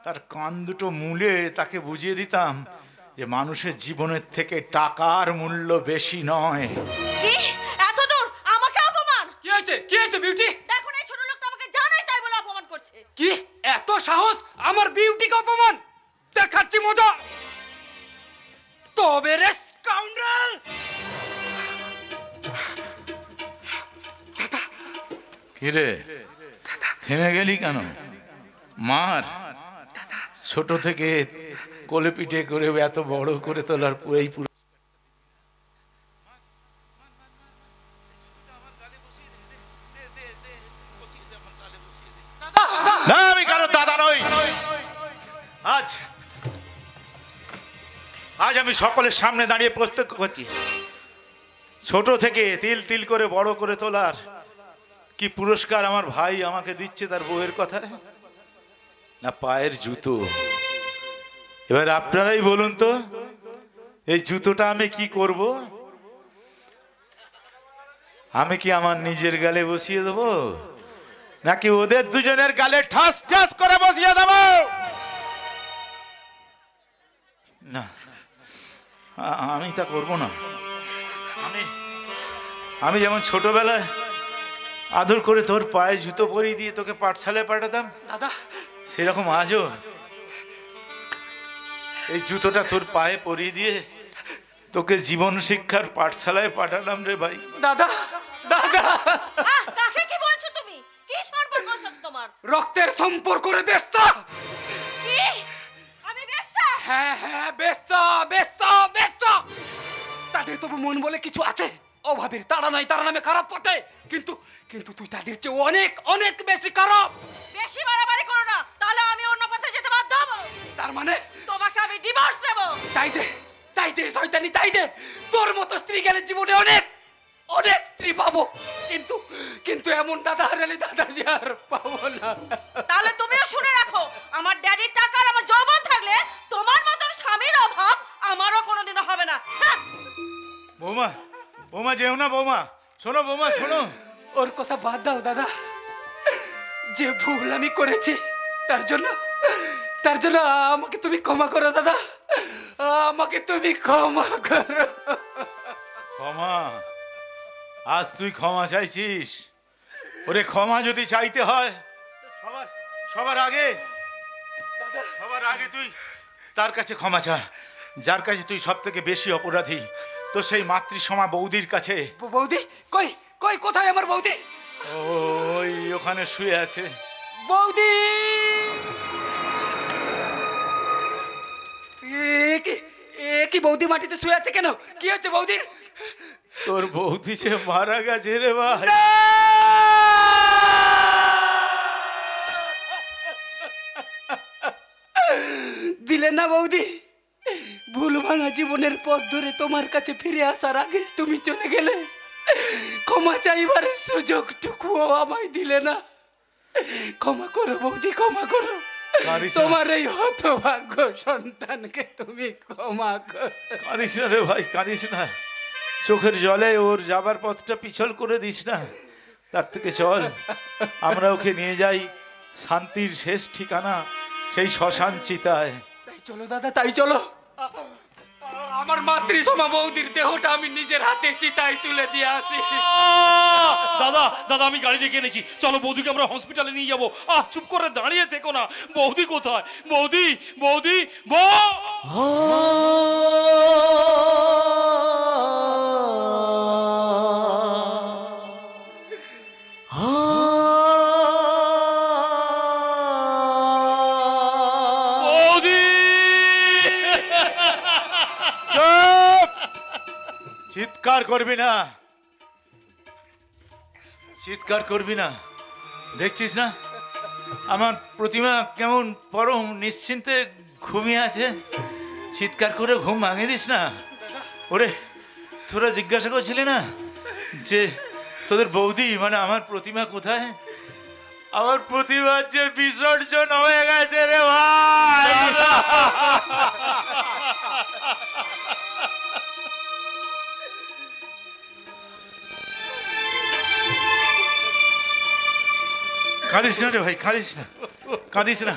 তার কান দুটো মুলে তাকে বুঝিয়ে দিতাম যে মানুষের জীবনের থেকে টাকার মূল্য বেশি নয়। কি এত দূর আমাকে অপমান? কি হয়েছে বিউটি? দেখুন এই ছোট লোকটা আমাকে জানাই তাই বলে অপমান করছে। কি এত সাহস আমার বিউটিকে অপমান? দেখাচ্ছি মজা। তবে রে স্কাউন্ডার, কি রে, থেমে গেলি কেন? মার। ছোট থেকে কোলে পিঠে করে এত বড় করে তোলার এই পুরো না, আমি কারো দাদা নই। আজ আমি সকলের সামনে দাঁড়িয়ে প্রত্যক্ষ করছি, ছোট থেকে তিল তিল করে বড় করে তোলার কি পুরস্কার আমার ভাই আমাকে দিচ্ছে তার বউয়ের কথায়, না পায়ের জুতো। এবার আপনারাই বলুন তো, এই জুতোটা আমি কি করব? আমি কি আমার নিজের গালে বসিয়ে দেবো, নাকি ওদের দুজনের গালে ঠাস ঠাস করে বসিয়ে দেব? না, আমি তা করব না। আমি যেমন ছোটবেলায় আদর করে তোর পায়ে জুতো পরিয়ে দিয়ে তোকে পাঠশালায় পাঠাতাম, দাদা সেরকম আজও এই জুতোটা তোর পায়ে পরিয়ে দিয়ে তোকে জীবন শিক্ষার পাঠশালায় পাঠালাম রে ভাই। দাদা দাদা, কাকে কি বলছো তুমি? কি সম্পর্ক আছে তোমার? রক্তের সম্পর্ক রে বেস্তা। কি আমি বেশ্যা? হ্যাঁ হ্যাঁ বেস্তা বেস্তা বেস্তা। তাদের তবু মন বলে কিছু আছে, অভাবের তারা নাই, তারা নামে খারাপ পথে। কিন্তু কিন্তু তুই তাদের চেয়ে অনেক অনেক বেশি খারাপ। বেশি বাড়াবাড়ি করো না, তাহলে আমি অন্য পথে যেতে বাধ্য হব। তার মানে তোমাকে আমি ডিভোর্স দেব। তাই দে শয়তানি, তাই দে। তোর মতো স্ত্রী গেলে জীবনে অনেক অনেক স্ত্রী পাবো, কিন্তু কিন্তু এমন দাদা হারালে দাদাজি আর পাবো না। তাহলে তুমিও শুনে রাখো, আমার ড্যাডির টাকা আর আমার যৌবন থাকলে তোমার মতন স্বামীর অভাব আমারও কোনোদিনও হবে না। হ্যাঁ। বৌমা, বৌমা যেও না বৌমা, শোনো বৌমা শোনো। ওর কথা বাদ দাও দাদা, যে ভুল আমি করেছি তার জন্য আমাকে তুমি ক্ষমা করো দাদা, আমাকে তুমি ক্ষমা করো। ক্ষমা? আজ তুই ক্ষমা চাইছিস? ওরে ক্ষমা যদি চাইতে হয় সবার আগে তুই তার কাছে ক্ষমা চা, যার কাছে তুই সব থেকে বেশি অপরাধী, তো সেই মাতৃসমা বৌদির কাছে। বৌদি কই কই কোথায় আমার বৌদি? ওই ওখানে শুয়ে আছে। বৌদি কি বৌদি মাটিতে শুয়ে আছে কেন? কি হচ্ছে বৌদির? তোর বৌদি যে মারা গেছে রে ভাই। দিলে না বৌদি, ভুল ভাঙা জীবনের পথ ধরে তোমার কাছে ফিরে আসার আগে তুমি চলে গেলে। ক্ষমা চাইবারের সুযোগটুকুও আমায় দিলে না। ক্ষমা করো বৌদি, ক্ষমা করো। তোমার এই হতভাগ্য সন্তানকে তুমি ক্ষমা করো। কাঁদিস না রে ভাই, কাঁদিস না। চোখের জলে ওর যাবার পথটা পিছল করে দিস না। তার থেকে চল আমরা ওকে নিয়ে যাই শান্তির শেষ ঠিকানা, সেই শ্মশান চিতায়। তাই চলো দাদা, তাই চলো। আমার মাতৃসমা বৌদির দেহটা আমি নিজের হাতে চিতায় তুলে দিয়ে আসি। দাদা দাদা, আমি গাড়ি ডেকে এনেছি, চলো বৌদিকে আমরা হসপিটালে নিয়ে যাবো। চুপ করে দাঁড়িয়ে থেকো না। বৌদি কোথায়? বৌদি বৌদি চিৎকার করবি না, চিৎকার করবি না। দেখছিস না আমার প্রতিমা কেমন পরম নিশ্চিন্তে ঘুমিয়ে আছে? চিৎকার করে ঘুম ভাঙিয়ে দিস না। ওরে তোরা জিজ্ঞাসা করছিলি না যে তোদের বৌদি মানে আমার প্রতিমা কোথায়? আমার প্রতিবাদ যে বিসর্জন হয়ে গেছে রে ভাই। কাঁদিস না রে ভাই, কাঁদিস না, কাঁদিস না।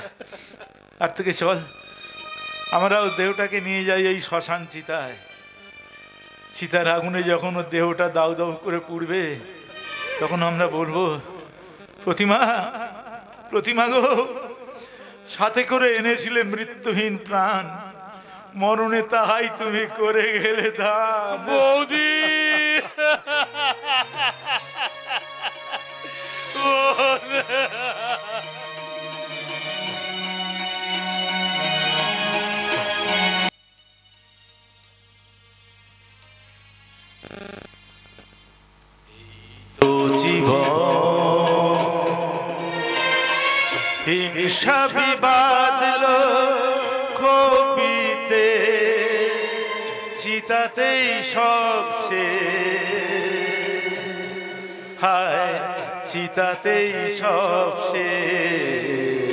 আর থেকে চল, আমরাও দেহটাকে নিয়ে যাই এই শ্মশান চিতায়। চিতার আগুনে যখন ওর দেহটা দাউ দাউ করে পুড়বে, তখন আমরা বলবো, প্রতিমা, প্রতিমা গো, সাথে করে এনেছিলে মৃত্যুহীন প্রাণ, মরণে তাহাই তুমি করে গেলে দান। বৌদি, তো জীবন হিংসা বিবাদ খোপিতে, চিতাতেই সব শেষ, হায় চিতাতেই সব শেষ।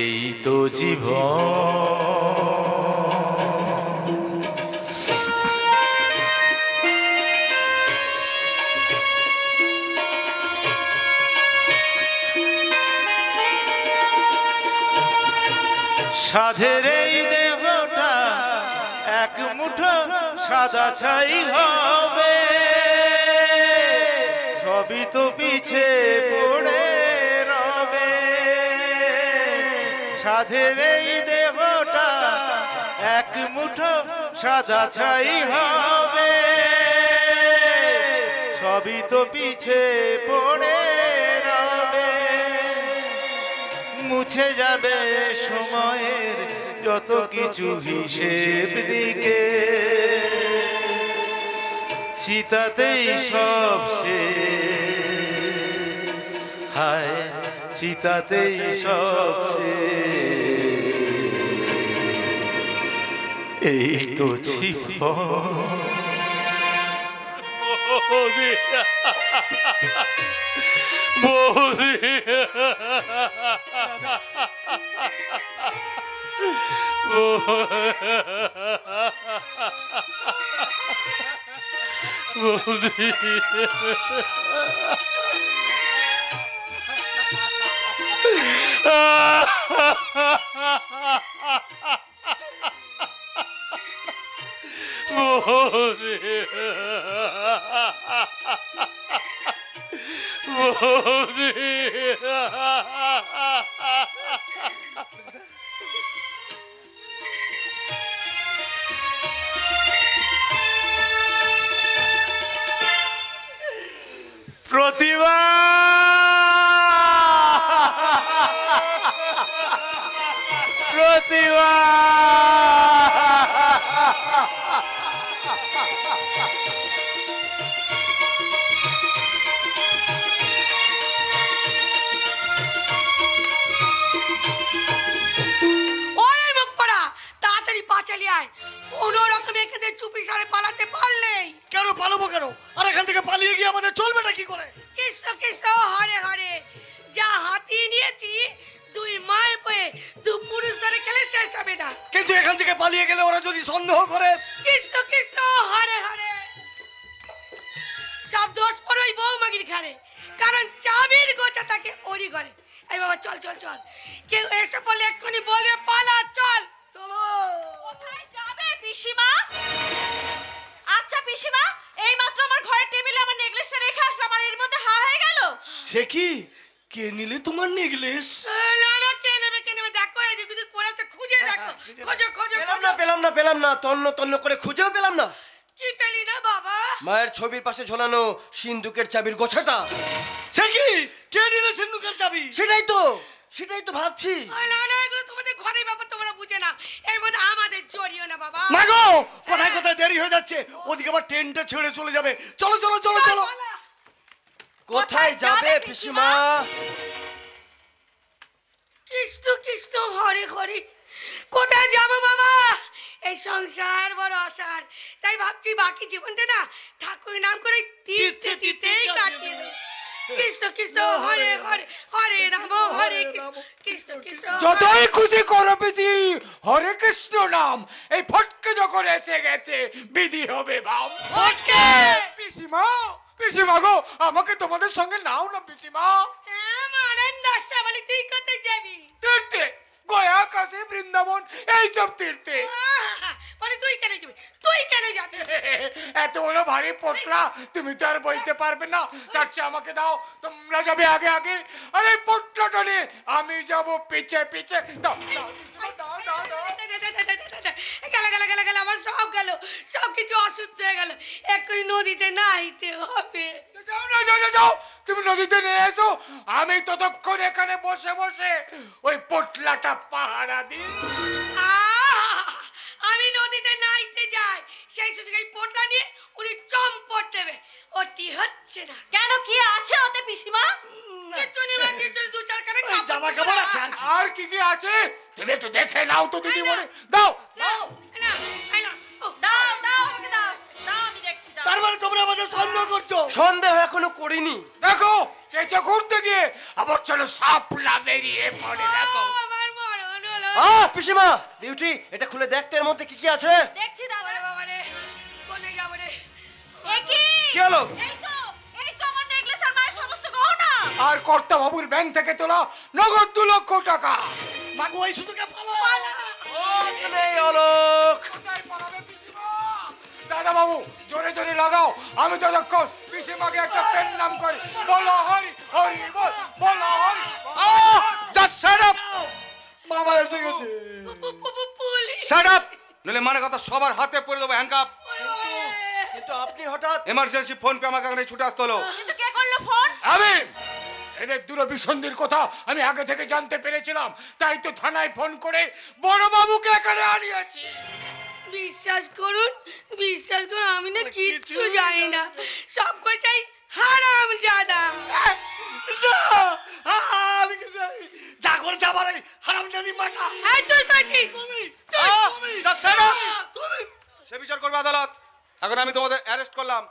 এই তো জীবন। সাধের এই দেহটা এক মুঠো সাদা ছাই হবে, সবই তো পিছে পড়ে রবে। সাধের এই দেহটা এক মুঠো সাদা ছাই হবে, সবই তো পিছে পড়ে রবে। মুছে যাবে সময়ের যত কিছু হিসেব লিখে, চিতাতেই সব শেষ, হায় চিতাতেই সব শেষ। এই তো জীবন। বৌদি, বৌদি, বৌদি, বৌদি, বৌদি, প্রতিভা, প্রতিভা, ওরে মুখ পড়া, তাড়াতাড়ি পা চালিয়ে আয়। কোনো রকমে এখানে চুপি সারে পালাতে পারলেই। কেন পালাবো কেন? আর এখান থেকে পালিয়ে গিয়ে আমাদের চলবেটা কি করে? কৃষ্ণ কৃষ্ণ হরে হরে, যা হাতিয়ে নিয়েছি দুই মায়ের বয়ে দু পুরুষ ধরে খেলে শেষ হবে না। কিন্তু এখান থেকে পালিয়ে গেলে ওরা যদি সন্দেহ করে? কৃষ্ণ কৃষ্ণ হরে হরে, সব দোষ পড়ে ওই বৌমাগির ঘরে, কারণ চাবির গোছা থাকে ওরই ঘরে। এই বাবা চল চল চল, কেউ এসে বলে এক্ষুনি বলবে পালা, চল চলো। কোথায় যাবে পিসিমা? আচ্ছা পিসিমা, এই মাত্র আমার ঘরের টেবিলে আমার নেকলেসটা রেখে আসলাম, আর এর মধ্যে হা হয়ে গেল। সে কি, কে নিলে তোমার নেকলেস? না না, কে নেবে কে নেবে, দেখো এদিক ওদিক পড়েছে, খুঁজে দেখো, খোঁজো খোঁজো খোঁজো। পেলাম না, তন্ন তন্ন করে খুঁজেও পেলাম না। কি পেলি না বাবা? মায়ের ছবির পাশে ঝোলানো সিন্দুকের চাবির গোছাটা। সে কি, কে নিলে সিন্ধুকের চাবি? সেটাই তো ভাবছি। না না, এগুলো তোমাদের ঘরের ব্যাপার, তোমরা বুঝে না, এর মধ্যে আমাদের জড়িও না বাবা। না গো, কোথায় কোথায় দেরি হয়ে যাচ্ছে, ওদিকে আবার ট্রেনটা ছেড়ে চলে যাবে। চলো চলো চলো চলো। কোথায় যাবে পিসিমা? কৃষ্ণ কৃষ্ণ হরে হরে, কোথায় যাব বাবা? এই সংসার বড় আসার, তাই ভাবছি বাকি জীবনটা না ঠাকুর নাম করে তীর্থে তীর্থেই কাটিয়ে দেব। কৃষ্ণ কৃষ্ণ হরে হরে হরে রাম হরে কৃষ্ণ কৃষ্ণ কৃষ্ণ যতই খুশি করো পিসি, হরে কৃষ্ণ নাম এই ফটকে যখন এসে গেছে বিধি হবে বাম। ফটকে পিসিমা, পিসিমা গো, আমাকে তোমাদের সঙ্গে নাও না পিসিমা। আনন্দ আসা বলি তুই কোথায় যাবি? তীর্থে, গয়া, কাশী, বৃন্দাবন এইসব তীর্থে। বলে তুই কেন যাবি? তুই কেন যাবি? এত বড় ভারী পটলা তুমি তো আর বইতে পারবে না, তার চেয়ে আমাকে দাও, তোমরা যাবে আগে আগে, আর এই পটলাটা নিয়ে আমি যাব পিছে পিছে। দাও, দাও, পিসিমা, দাও, দাও, দাও। গেল গেল গেল গেল, আমার সব গেল, সব কিছু অশুদ্ধ হয়ে গেল। এক্ষুনি নদীতে নাইতে হবে। যাও না, যাও, যাও, যাও, তুমি নদীতে নিয়ে এসো, আমি ততক্ষণ এখানে বসে বসে ওই পটলাটা পাহারা দিই। আমি নদীতে নাইতে যাই, সেই সুযোগে এই পোটলা নিয়ে উনি চম্পট দেবে। ওটি হচ্ছে না। কেন, কি আছে ওতে পিসিমা? কিছু নেই মা, কিছু নেই, দু চার খানা জামা কাপড় আছে আর কি কি আছে তুমি একটু দেখে নাও তো দিদি বলে। দাও, দাও। না, আই না। দাও দাও আমাকে দাও, দাও আমি দেখছি, দাও। তার মানে তোমরা আমাদের সন্দেহ করছো? সন্দেহ এখনো করিনি। দেখো কেঁচো ঘুরতে গিয়ে আবার চলো সাপলা বেরিয়ে পড়ে। দেখো আমার মরণ হলো। পিসিমা, বিউটি, এটা খুলে দেখতে এর মধ্যে কি কি আছে। দেখছি দাদা। ওরে বাবা রে, কোথায় যাবো রে? এ কি? কি হলো? এই তো আমার নেকলেস আর মায়ের সমস্ত গহনা। আর কর্তা বাবুর ব্যাংক থেকে তোলা নগদ 2 লক্ষ টাকা। মাগো ওই সুযোগে পালা। নেই অলোক। দাদা বাবু জোরে জোরে লাগাও, আমি ততক্ষণ পিসিমাকে একটা পেন নাম করি। বলো হরি হরি বল, বলো হরি। জাস্ট শাট আপ, মামা এসে গেছে। পুলিশ। শাট আপ, নইলে মানে কথা সবার হাতে পড়ে দেবো হ্যান্ডকাপ। কিন্তু আপনি হঠাৎ এমার্জেন্সি ফোন পে আমাকে এখানে ছুটে আসতে হলো। কিন্তু কে করলো ফোন? আমি এদের দূরভিসন্ধির কথা আমি আগে থেকে জানতে পেরেছিলাম, তাই তো থানায় ফোন করে বড় বাবুকে এখানে আনিয়েছি। বিশ্বাস করুন, বিশ্বাস করুন, আমি না কিচ্ছু জানি না, সব করে চাই হারাম জাদা। আমি কিছু জানি না। যা করে যাবার এই হারামজাদি মাটা। এই তুই করছিস? জাস্ট শাট আপ, সে বিচার করবে আদালত। এখন আমি তোমাদের অ্যারেস্ট করলাম।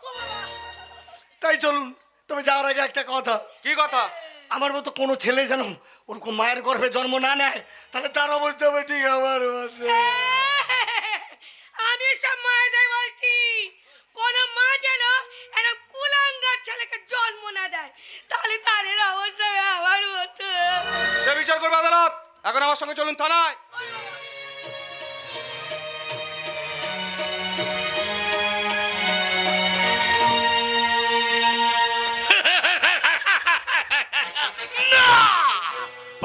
তাই চলুন, তবে যাওয়ার আগে একটা কথা। কি কথা? আমার মতো কোনো ছেলে যেন ওরকম মায়ের গর্ভে জন্ম না নেয়, তাহলে তার অবস্থা হবে ঠিক আমার মতো। আমি সব মায়েদের বলছি, কোন মা যেন এরকম কুলাঙ্গার ছেলেকে জন্ম না দেয়, তাহলে তাদের অবস্থা আমার মতো। সে বিচার করবে আদালত। এখন আমার সঙ্গে চলুন থানায়।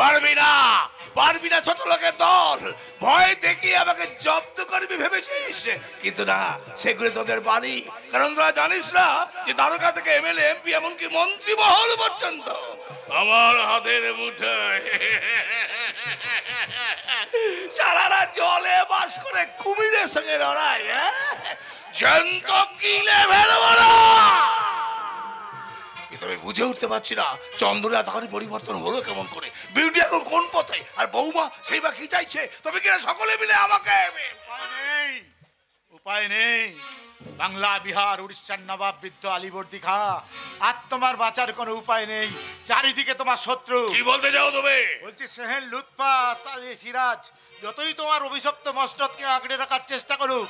পারবি না, পারবি না, ছোট লোকের দল। ভয় দেখিয়ে আমাকে জব্দ করবি ভেবেছিস, কিন্তু না, সেগুলো তোদের বাড়ি। কারণ তোরা জানিস না যে দ্বারকা থেকে এমএলএ, এমপি, এমনকি মন্ত্রী মহল পর্যন্ত আমার হাতের মুঠোয়। সারারা জলে বাস করে কুমিরের সঙ্গে লড়াই, জ্যান্ত কিলে ফেলবো না। কিন্তু আমি বুঝে উঠতে পারছি না চন্দ্রের এতখানি পরিবর্তন হলো কেমন করে। বিউটি এখন কোন পথে, আর বৌমা সেই বা কি চাইছে? তবে কিনা সকলে মিলে আমাকে উপায় নেই। বাংলা, বিহার, উড়িষ্যার নবাব বৃদ্ধ আলীবর্দী খা, আর তোমার বাঁচার কোনো উপায় নেই। চারিদিকে তোমার শত্রু। কি বলতে চাও তুমি? বলছি সেহেন লুৎফা সিরাজ যতই তোমার অভিশপ্ত মসনদকে আঁকড়ে রাখার চেষ্টা করুক,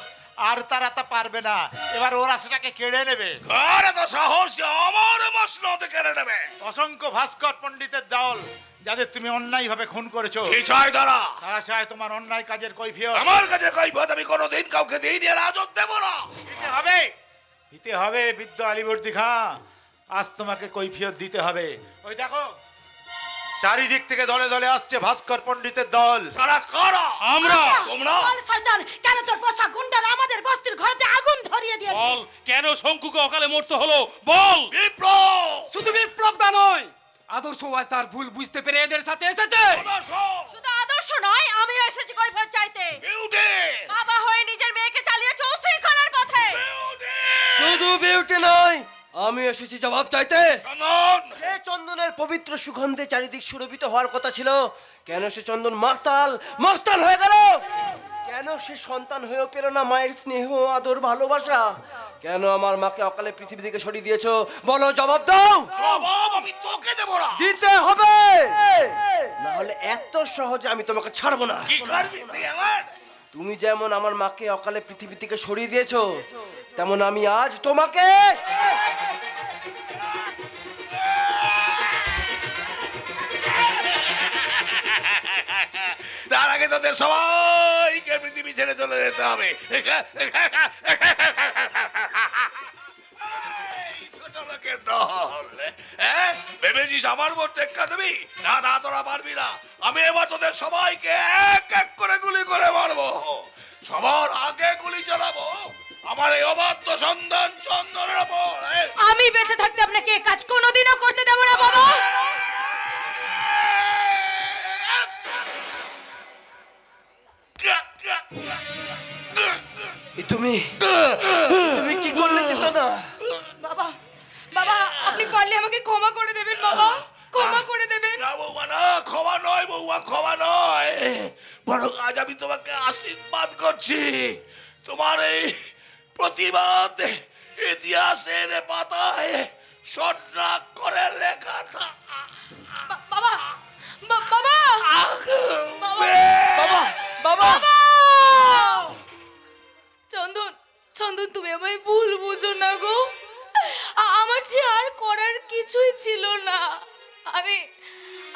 আর তারা তা পারবে না। এবার ওরা সেটাকে কেড়ে নেবে। আর এত সাহস যে আমার মসনদ কেড়ে নেবে? অসংখ্য ভাস্কর পণ্ডিতের দল, যাদের তুমি অন্যায় ভাবে খুন করেছো। কি চাই তারা? তারা চায় তোমার অন্যায় কাজের কৈফিয়ত। আমার কাছে কৈফিয়ত আমি কোনোদিন কাউকে দিইনি, আর আজও দেব না। দিতে হবে, দিতে হবে বৃদ্ধ আলীবর্দী খাঁ, আজ তোমাকে কৈফিয়ত দিতে হবে। ওই দেখো চারিদিক থেকে দলে দলে আসছে ভাস্কর পণ্ডিতের দল। তারা কারা? আমরা। তোমরা? শয়তান, কেন তোর পোষা গুন্ডারা আমাদের বস্তির ঘরেতে আগুন ধরিয়ে দিয়েছে? বল, কেন শঙ্কুকে অকালে মরতে হলো? বল। বিপ্লব! শুধু বিপ্লবটা নয়, আদর্শ আজ তার ভুল বুঝতে পেরে এদের সাথে এসেছে। শুধু আদর্শ নয়, আমি এসেছি কৈফিয়ত চাইতে। বিউটি! বাবা হয়ে নিজের মেয়েকে চালিয়েছে উশৃঙ্খলার পথে। শুধু বিউটি নয়, আমি এসেছি জবাব চাইতে। চন্দন! যে চন্দনের পবিত্র সুগন্ধে চারিদিক সুরভিত হওয়ার কথা ছিল, কেন সে চন্দন মাস্তাল মাস্তাল হয়ে গেল? কেন সে সন্তান হয়েও পেল না মায়ের স্নেহ আদর ভালোবাসা? কেন আমার মাকে অকালে পৃথিবী থেকে সরিয়ে দিয়েছো? বলো, জবাব দাও। জবাব আমি তোকে দেবো না। দিতে হবে, না হলে এত সহজে আমি তোমাকে ছাড়বো না। কি করবি তুই আমার? তুমি যেমন আমার মাকে অকালে পৃথিবী থেকে সরিয়ে দিয়েছো, তেমন আমি আজ তোমাকে তার আগে তোদের সবাইকে পৃথিবী ছেড়ে চলে যেতে হবে। এই ছোট লোকের দল, ভেবেছিস আমার উপর টেক্কা দিবি? না না, তোরা পারবি না। আমি এবার তোদের সবাইকে এক এক করে গুলি করে মারবো। সবার আগে গুলি চালাবো আমার এই অবাধ্য সন্তান চন্দনের ওপর। আমি বেঁচে থাকতে আপনাকে এই কাজ কোনোদিনও করতে দেব না বাবা। তুমি তুমি কি করলে চেতনা? বাবা, বাবা আপনি পারলে আমাকে ক্ষমা করে দেবেন বাবা, ক্ষমা করে দেবেন। না বৌমা, না, ক্ষমা নয় বৌমা, ক্ষমা নয়। বরং আজ আমি তোমাকে আশীর্বাদ করছি। তোমার এই প্রতিবাদ ইতিহাসের পাতায় স্বর্ণাক্ষরে লেখা বাবা, বাবা, বাবা, বাবা, চন্দন, চন্দন তুমি আমায় ভুল বুঝো না গো। আমার যে আর করার কিছুই ছিল না।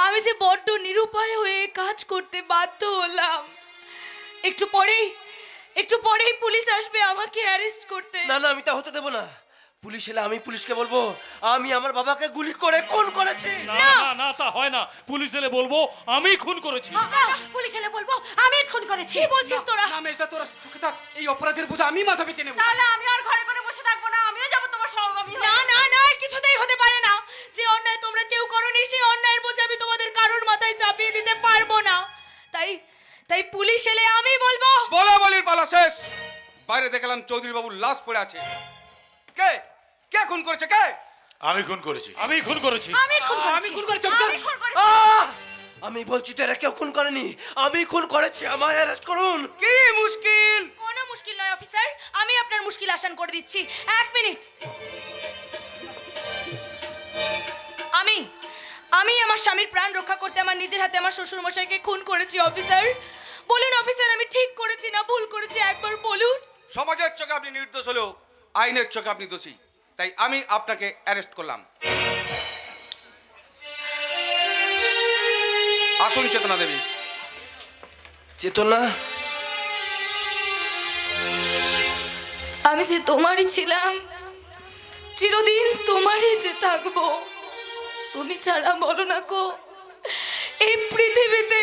আমি যে বড্ড নিরুপায় হয়ে কাজ করতে বাধ্য হলাম। একটু পরেই পুলিশ আসবে আমাকে অ্যারেস্ট করতে। না না, আমি তা হতে দেব না। পুলিশ এলে আমি পুলিশকে বলবো আমি আমার বাবাকে গুলি করে খুন করেছি। না না না, তা হয় না। পুলিশ এলে বলবো আমি খুন করেছি। না, পুলিশ এলে বলবো আমি খুন করেছি। কি বলছিস তোরা? না মেজদা, তোরা চুকে থাক। এই অপরাধের বোঝা আমি মাথা পেতে নেব। তাহলে আমি আর ঘরে ঘরে বসে থাকবো না, আমিও যাবো তোমার সহগামী হয়ে। না না না, কিছুতেই হতে পারে না। যে অন্যায় তোমরা কেউ করোনি, সেই অন্যায়ের বোঝা আমি তোমাদের কারোর মাথায় চাপিয়ে দিতে পারবো না। তাই পুলিশ এলে আমি বলবো। বলা বলির পালা শেষ। বাইরে দেখলাম চৌধুরী বাবুর লাশ পড়ে আছে। কে কে খুন করেছে? কে? আমি খুন করেছি। আমি খুন করেছি। আমি খুন করেছি। আমি খুন করেছি অফিসার। আমি খুন করেছি। আমি বলছি তো এরা কেউ খুন করেনি, আমি খুন করেছি। আমায় অ্যারেস্ট করুন। কি মুশকিল? কোনো মুশকিল নয় অফিসার, আমি আপনার মুশকিল আসান করে দিচ্ছি। 1 মিনিট। আমি আমার স্বামীর প্রাণ রক্ষা করতে আমার নিজের হাতে আমার শ্বশুর মশাইকে খুন করেছি অফিসার। বলুন অফিসার, আমি ঠিক করেছি না ভুল করেছি, একবার বলুন। সমাজের চোখে আপনি নির্দোষ হলেও আইনের চোখে আপনি দোষী, তাই আমি আপনাকে অ্যারেস্ট করলাম। আসুন চেতনা দেবী। চেতনা, আমি যে তোমারই ছিলাম, চিরদিন তোমারই যে থাকবো। তুমি ছাড়া বলো না গো, এই পৃথিবীতে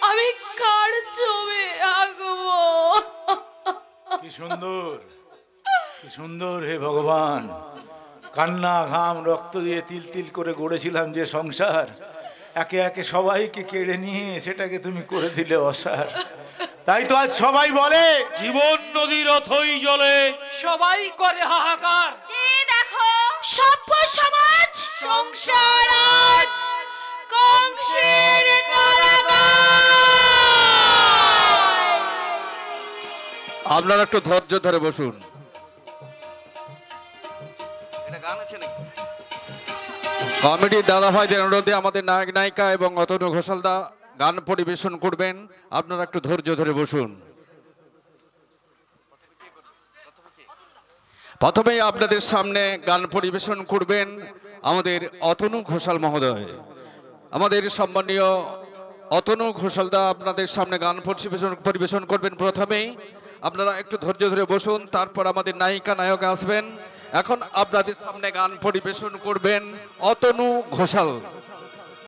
আমি কার জমে আঁকবো? কি সুন্দর, কি সুন্দর হে ভগবান। কান্না ঘাম রক্ত দিয়ে তিল তিল করে গড়েছিলাম যে সংসার, একে একে সবাইকে কেড়ে নিয়ে সেটাকে তুমি করে দিলে অসার। তাই তো আজ সবাই বলে জীবন নদীর অথই জলে সবাই করে হাহাকার। যে দেখো সভ্য সমাজ সংসার আজ কংসের কারাগার। আপনারা একটু ধৈর্য ধরে বসুন। কমেডির দাদাভাইদের অনুরোধে আমাদের নায়ক নায়িকা এবং অতনু ঘোষালদা গান পরিবেশন করবেন। আপনারা একটু ধৈর্য ধরে বসুন। প্রথমেই আপনাদের সামনে গান পরিবেশন করবেন আমাদের অতনু ঘোষাল মহোদয়। আমাদের সম্মানীয় অতনু ঘোষালদা আপনাদের সামনে গান পরিবেশন করবেন। প্রথমেই আপনারা একটু ধৈর্য ধরে বসুন, তারপর আমাদের নায়িকা নায়ক আসবেন। এখন আপনাদের সামনে গান পরিবেশন করবেন অতনু ঘোষাল।